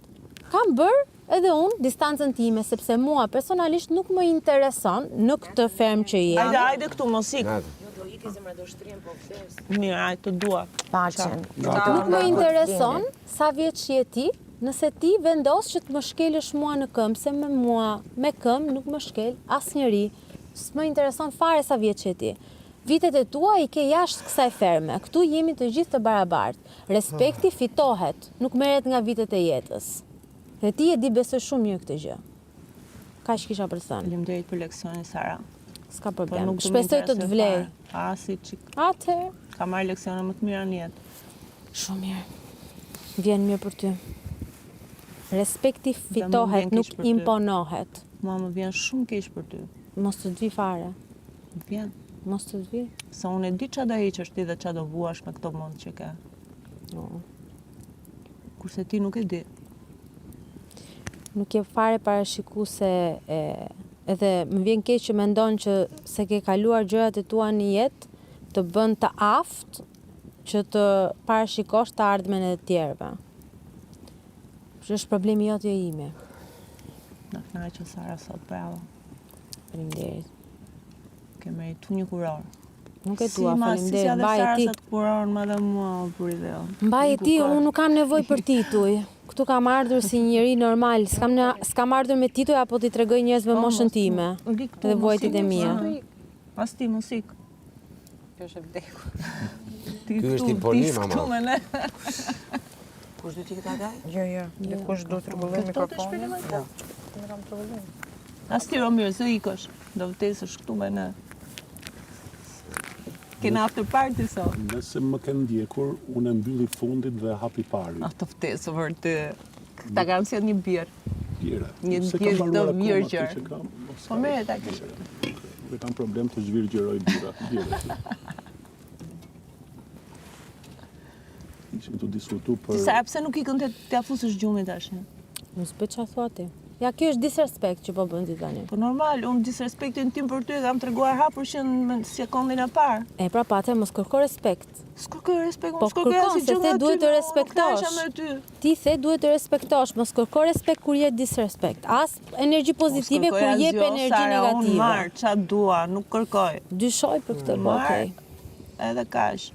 kam bërë edhe unë distancën time, sepse mua personalisht nuk më intereson në këtë fermë që jam. Hajde këtu mos ik. Do iki zemra do shtrim po kthesh. Mirë, hajde të dua. Paqen. Nuk më intereson sa vjeç je ti, nëse ti vendos që të më shkelësh mua në këmbë, se me mua, me këmbë nuk më shkel asnjëri. S'më intereson fare sa vjeç je ti. Vitet e tua i ke jashtë kësaj ferme. Këtu jemi të gjithë të barabartë. Respekti fitohet, nuk merret nga vitet e jetës. Dhe ti e di besoj shumë mirë këtë gjë. Kaq kisha për thënë. Faleminderit për leksionin, Sara. S'ka problem. Shpresoj të të vlej. Si çik. Atëherë. Ka marrë leksione më të mira në jetë. Shumë mirë. Vjen mirë për ty. Respekti fitohet, nuk imponohet. Mua më vjen shumë keq për ty. Mos të vi fare. Vjen. Mos të vi. Se unë e di ç'a do heqësh ti dhe ç'a do vuash me këto mend që ke. Kurse ti nuk e di. Nuk je fare parashikuese edhe më vjen keq që mendon që se ke kaluar gjërat e tua në jetë të bën të aftë që të parashikosh të ardhmen e të tjerëve. Që është problemi jote e ime. Na kënaqë Sara sot, bravo. Faleminderit. Ke meritu një kuror. Nuk e dua, faleminderit. Mbaj ti. Si kurorën më dhe mua për ide. Mbaj ti, unë nuk kam nevojë për tituj. Këtu kam ardhur si njeri normal, s'kam ardhur me tituj apo t'i tregoj njerëzve moshën time dhe vuajtjet e mia. Pas ti mos ik. Kjo është e vdekur. Ky është imponim, ama. Kush do t'i këtë agaj? Jo. Kush do të rregulloj mikrofonin? Jo. Ne kam rregulloj. As ti Romir, zë ikësh. Do vdesësh këtu me ne. Kena after party sot. Nëse më ke ndjekur, unë e mbylli fundit dhe hapi pari. Të vdesë për ty. Ta kam si një birë. Bire. Një birë të virgjër. Po mere ta kështë. Dhe kam problem të zhvirgjeroj bire. Ishim të diskutu për... Sa, pse nuk ikën të t'ja fusësh gjumit tash? Nuk s'bë qa thua ti. Ja, kjo është disrespekt që po bën ti tani. Po normal, unë disrespektin tim për ty kam treguar hapur që në sekondin e parë. E pra patë, mos kërko respekt. S'kërkoj respekt, po kërkon, se the duhet të respektosh. Ti the duhet të respektosh, mos kërko respekt kur je disrespekt. As energji pozitive kur jep energji negative. Unë marr ç'a dua, nuk kërkoj. Dyshoj për këtë, po okay. Edhe kaq.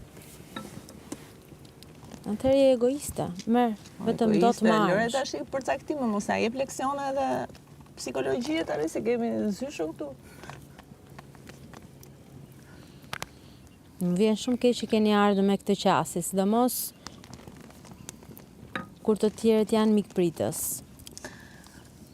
Atëherë je egoiste. Merr, vetëm do të marrësh. Lëre tash përcaktime, mos na jep leksione edhe psikologjie tani se kemi zyshën këtu. Më vjen shumë keq që keni ardhur me këtë qasje, sidomos kur të tjerët janë mikpritës.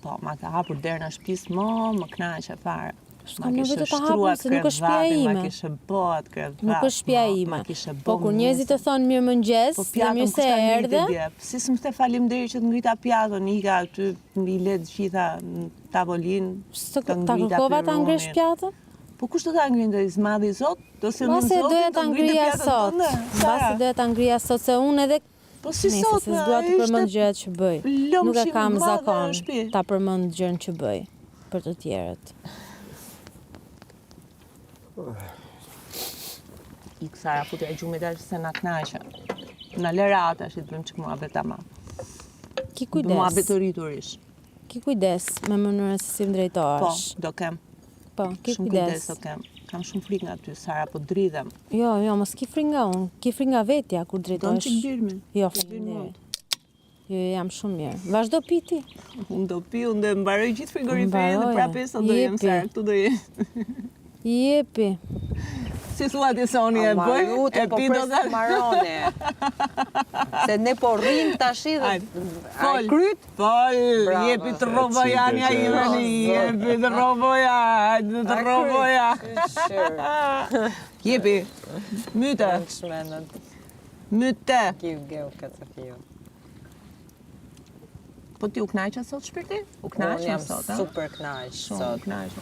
Po, ma ka hapur derën e shtëpisë më knaqe fare. S'kam nevojë të ta hapur, se nuk është shtëpia ime. Ma kishe bot krevat. Nuk është shtëpia ime. Po kur njerëzit të thonë mirëmëngjes, dhe mirë se erdhe. Si s'më the faleminderit që të ngrita pjatën, ika aty mbi let gjitha në tavolinë. Ta kërkova ta ngresh pjatën? Po kush do ta ngrin, do i zmadhi Zot? Do se Mbasi doja ta ngrija sot. Mbasi doja ta ngrija sot se unë edhe po si sot se s'dua të përmend gjërat që bëj. Nuk e kam zakon ta përmend gjën që bëj për të tjerët. Ik Sara futja e gjumit tash se na knaqe. Na lëra tash të bëjmë çik muhabet ama. Ki kujdes. Muhabet të rriturish. Ki kujdes me mënyrën se si ndrejtohesh. Po, do kem. Po, ki shumë kujdes do kem. Kam shumë frikë nga ty, Sara, po dridhem. Jo, mos ki frikë nga unë. Ki frikë nga vetja kur drejtohesh. Do të çik birmin. Jo, faleminderit. Jo, jam shumë mirë. Vazhdo piti. Unë do pi, unë do mbaroj gjithë frigoriferin dhe prapë sa do jem serë, këtu do jem. Jepi. Si thua ti Soni e bëj? E pi do të marone. Se ne po rrim tashi dhe kryt. Fol, jepi të robojanja ime një, jepi të roboja. Jepi, myte. Myte. Po ti u knajqa sot shpirti? U knajqa sot, Unë jam super knajq sot. U knajqa.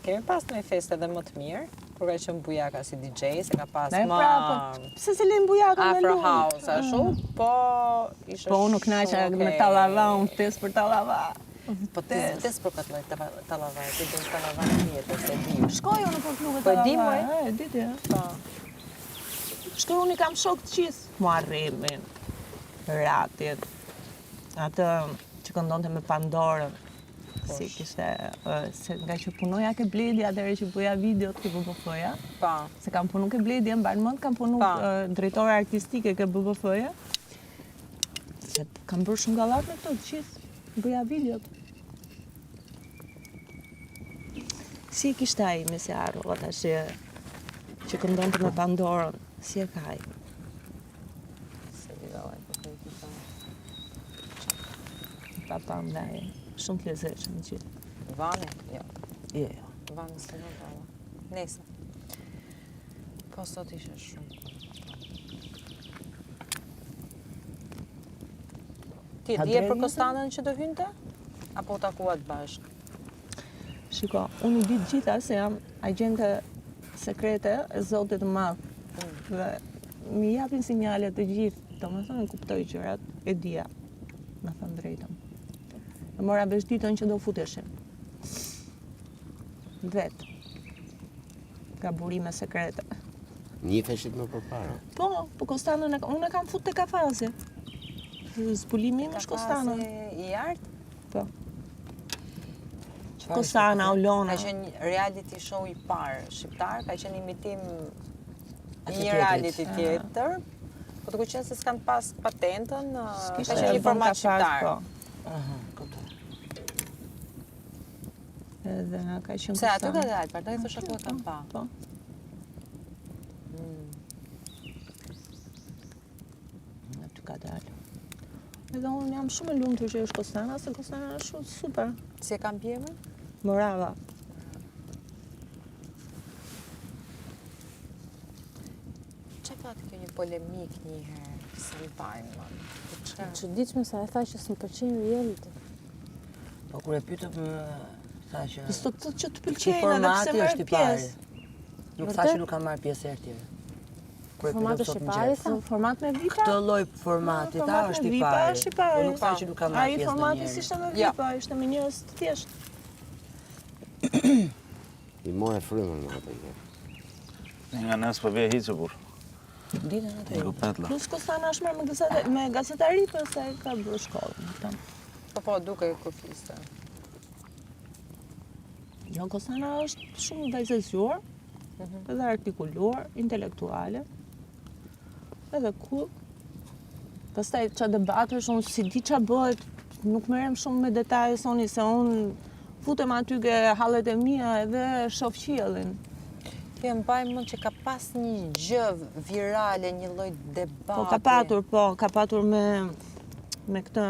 Kemi pas në fest edhe më të mirë, kur ka qenë Bujaka si DJ, se ka pas më... Pse se lim Bujaka me Afro House, ashtu, po... Po unë u knajqa me tallava, unë tes për tallava. Po tes për këtë lloj tallava, ti do tallava në jetë, se di. Shkoj unë për klubet tallava. Po di më? E di ti, po. Shkoj unë i kam shok të qisë. Muarremin, Ratit, atë që këndonte me Pandorën. Si kishte, se nga që punoja ke Bledi, atëherë që bëja videot ke BBF-ja. Se kam punu ke Bledi, e mbarë mend, kam punu drejtore artistike ke BBF-ja. Se kam bërë shumë gallat me këto, gjithë, bëja videot. Si kishte ai me se arrova tash që këndonte me Pandorën, si e ka ai? Se vidoj, po të kita. Papa ndaj. Shumë të lezetshëm gjithë. Vani? Jo. Jo. Vani së në dala. Nese. Po sot ishe shumë. Ti e për Kostanën që do hynte? Apo takuat bashkë? Shiko, unë i ditë gjitha se jam agjente sekrete e Zotit të Madh. Dhe mi japin sinjale të gjithë, do më thënë kuptoj gjërat, e dia, me thënë drejtëm. E mora vesh ditën që do futeshim. Vetë. Ka burime sekrete. Njifeshit më përpara? Po Kostanën unë e kam fut të kafazi. Zbulimi im është Kostanën. Kafazi i artë? Po. Kostana, Olona. Ka qenë reality show i parë shqiptar, ka qenë imitim një reality tjetër. Po të ku qenë se s'kanë pas patentën, ka qenë një format shqiptar. Edhe ka qenë Se aty ka dalë, për të i thosha ku e kam pa. Po. Aty ka dalë. Edhe unë jam shumë e lumtur që është Kostana, se Kostana është shumë super. Si e kam pjemën? Morava. Që pati kjo një polemik njëherë, se më pajmë, Çuditshme sa e tha që s'më pëlqen reality. Po kur e pyetëm tha që S'to të që të pëlqejnë edhe pse merr pjesë. Nuk tha që nuk ka marrë pjesë herë tjetër. Formati është i parë, sa? Format me vipa? Këtë lloj formati ta është i parë. Po nuk tha që nuk ka marrë pjesë. Ai formati ishte me vipa, ishte me njerëz të thjeshtë. I more frymën më atë gjë. Nga nësë për vje hiqë, bur. Ditën atë. Plus Kostana është marrë me gazetari, përse ka bërë shkollën. Po, duke e kufiste. Jo, Kostana është shumë vajzëzjuar, edhe artikuluar, intelektuale, edhe cool. Pastaj qa debatësh, unë si di qa bëhet, nuk merrem shumë me detaje Soni, se unë futem aty ke hallet e mia edhe shoh qiellin. Ti e mbaj mend që ka pas një gjë virale, një lloj debati. Po, ka patur me këtë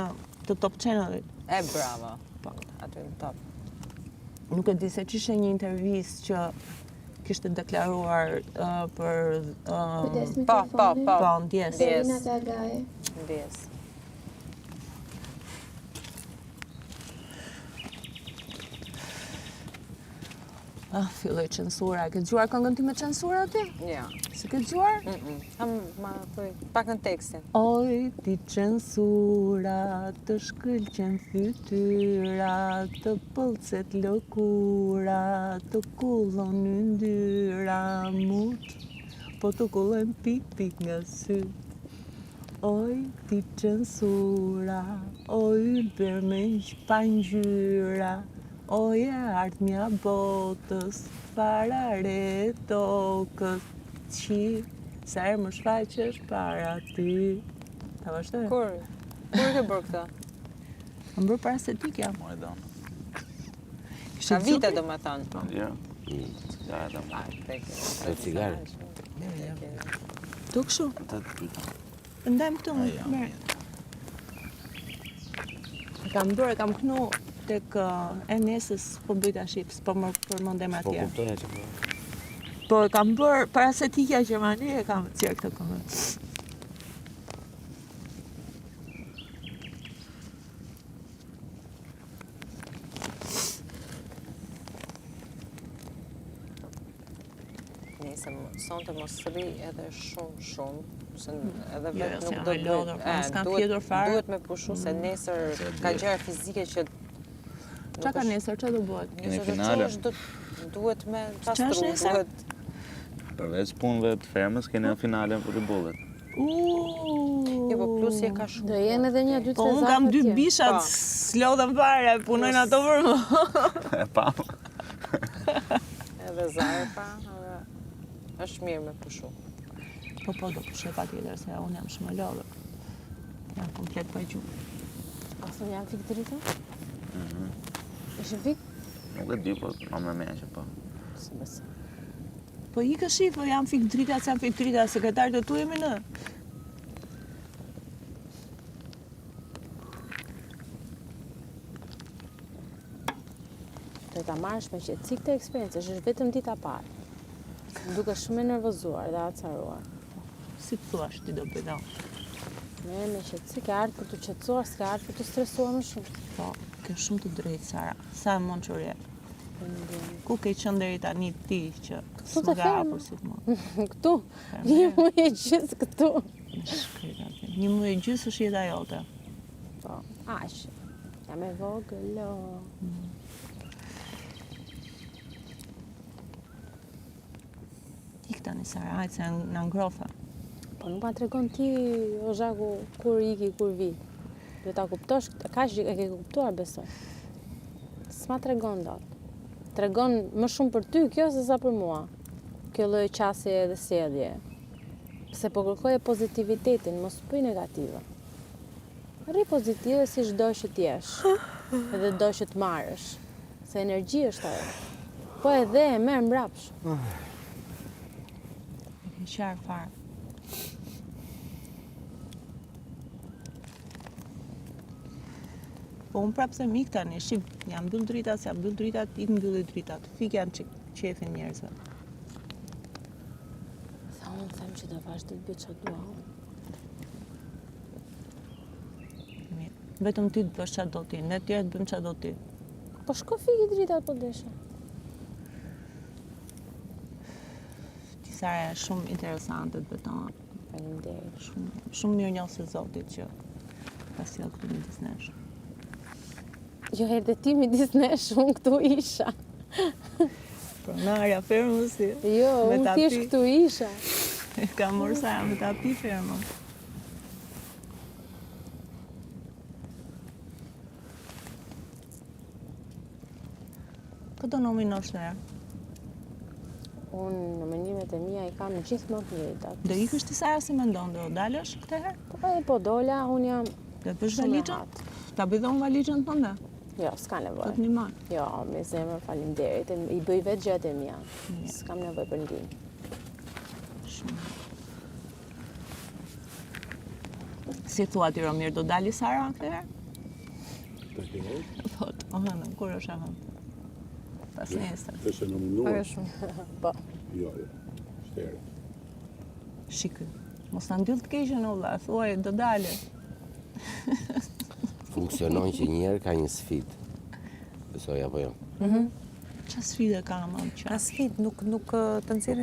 të Top Channelit. E bravo. Po, aty në top. Nuk e di se ç'ishte një intervistë që kishte deklaruar për po, ndjes. Selina Tagaje. Ndjes. Filloi censura. Ke dëgjuar këngën time censura ti? Jo. Se ke dëgjuar? Ma thuj, pak në tekstin. Oj, ti censura, të shkëlqen fytyra, të pëlqet lëkura, të kullon yndyra, mut, po të kullon pik nga sy. Oj, ti censura, oj, bër me pa ngjyra, oj, e ardhmja botës, farare tokës, qi, sa herë më shfaqesh para ty. Ta vazhdoj. Kur e ke bërë këtë? Më bërë para se ty kja. Ka vite do me thënë. Jo. Cigare da Të cigare? Tu këshu? Ndajmë këtu më merë. Kam knu tek Enesës, po bëjta ships, po më përmëndem Po atje. kuptoja që po. Po e kam bërë, para se t'ikja Gjermani, e kam cjerë këtë këmë. Nëse sonte mos rri edhe shumë, se edhe Jo, vetë se nuk janë do e lodhur, s'kan fjetur fare. Duhet me pushu se nesër ka gjëra fizike që Qa ka nesër, qa do bëhet? Keni finale. Duhet me Qa pastru, është nesër? duhet Përveç punëve të fermës, keni në finale për i bullet. Jo, po plusi e ka shumë. Do jenë edhe 1-2 Po unë kam 2 bishat, s'lodhem fare, punojnë ato për më. E pam. Edhe zarfa, është mirë me pushu. Po do pushe pa tjetër, se unë jam shumë e lodhur. Jam komplet pa gjumë. Asë janë fik drita? Ishe fik? Nuk e di, po ma me meqe, po. Së besë. Po i ka shifë, jam fik drita, se jam fik drita, sekretarë të tu jemi në. Do ta marrësh me qetësi këtë eksperiencë, është vetëm dita parë. Duke shumë e nervozuar dhe acaruar. Si të thuash, ti do bëjdo. Me qetësi, ke ardhur për të qetësuar, s'ke ardhur për të stresuar më shumë. Po, ke shumë të drejtë, Sara. Sa e mon qërje. Ku ke qënë deri tani ti që s'më ga apur si të mon? Këtu, një muaj e gjysë këtu. Një muaj e gjysë është jeta jote. Po, ashtë. Jam e vogël, Ik tani, Sara, hajtë se në ngrofa. Po nuk ma tregon ti, o Zhaku, kur iki, kur vi. Do ta kuptosh, ka që e ke kuptuar, besoj. S'ma tregon dot. Tregon më shumë për ty kjo se sa për mua. Kjo lloj qasje dhe sjellje. Se po kërkoje pozitivitetin, mos bëj negative. Rri pozitive si çdo që t'jesh. Edhe do që të marrësh. Se energji është ajo. Po edhe e merr mbrapsh. Në qarë farë. Po unë prapë se mik tani, shqip, jam mbyll dritat, se jam mbyll dritat, ik mbylli dritat. Fik janë që qefin njerëzve. Sa unë them që do vazhdo të bëj çfarë dua. Mirë. Vetëm ti të bësh çfarë do ti, ne tjerë të bëjmë çfarë do ti. Po shko fiki dritat po desha. Ti Sara e shumë interesante të beton. Faleminderit. Shumë mirë njohë se Zotit që ka sjellë këtu midis nesh. Jo herë dhe ti midis nesh, unë këtu isha. Pronarja fermësi. Jo, unë thjesht këtu isha. Ka morë Sara me tapi fermën. Këtë do nominosh të erë? Unë në mendimet e mia i kam gjithë më të njëjtat. Do ikësh ti Sara si mendon, do dalësh këtë herë? Po edhe po dola, unë jam do bësh valigjën? Ta bëjdhon valigjën tënde? Jo, s'ka nevojë. Do të ndihmon? Jo, me zemër faleminderit. I bëj vetë gjërat e mia. S'kam nevojë për ndihmë. Si thua ti Romir, do dali Sara këtë herë? Të herë? Po, të hënën, kur është e hënë? Pas nesër. Është nominuar? Po. Jo. Shterë. Shikë, mos ta ndyll të keqen olla, thuaj do dalë. Funksionon që njerë ka një sfidë. Besoj apo jo? Qa sfide ka më? Ka sfidë, nuk të nxjerrin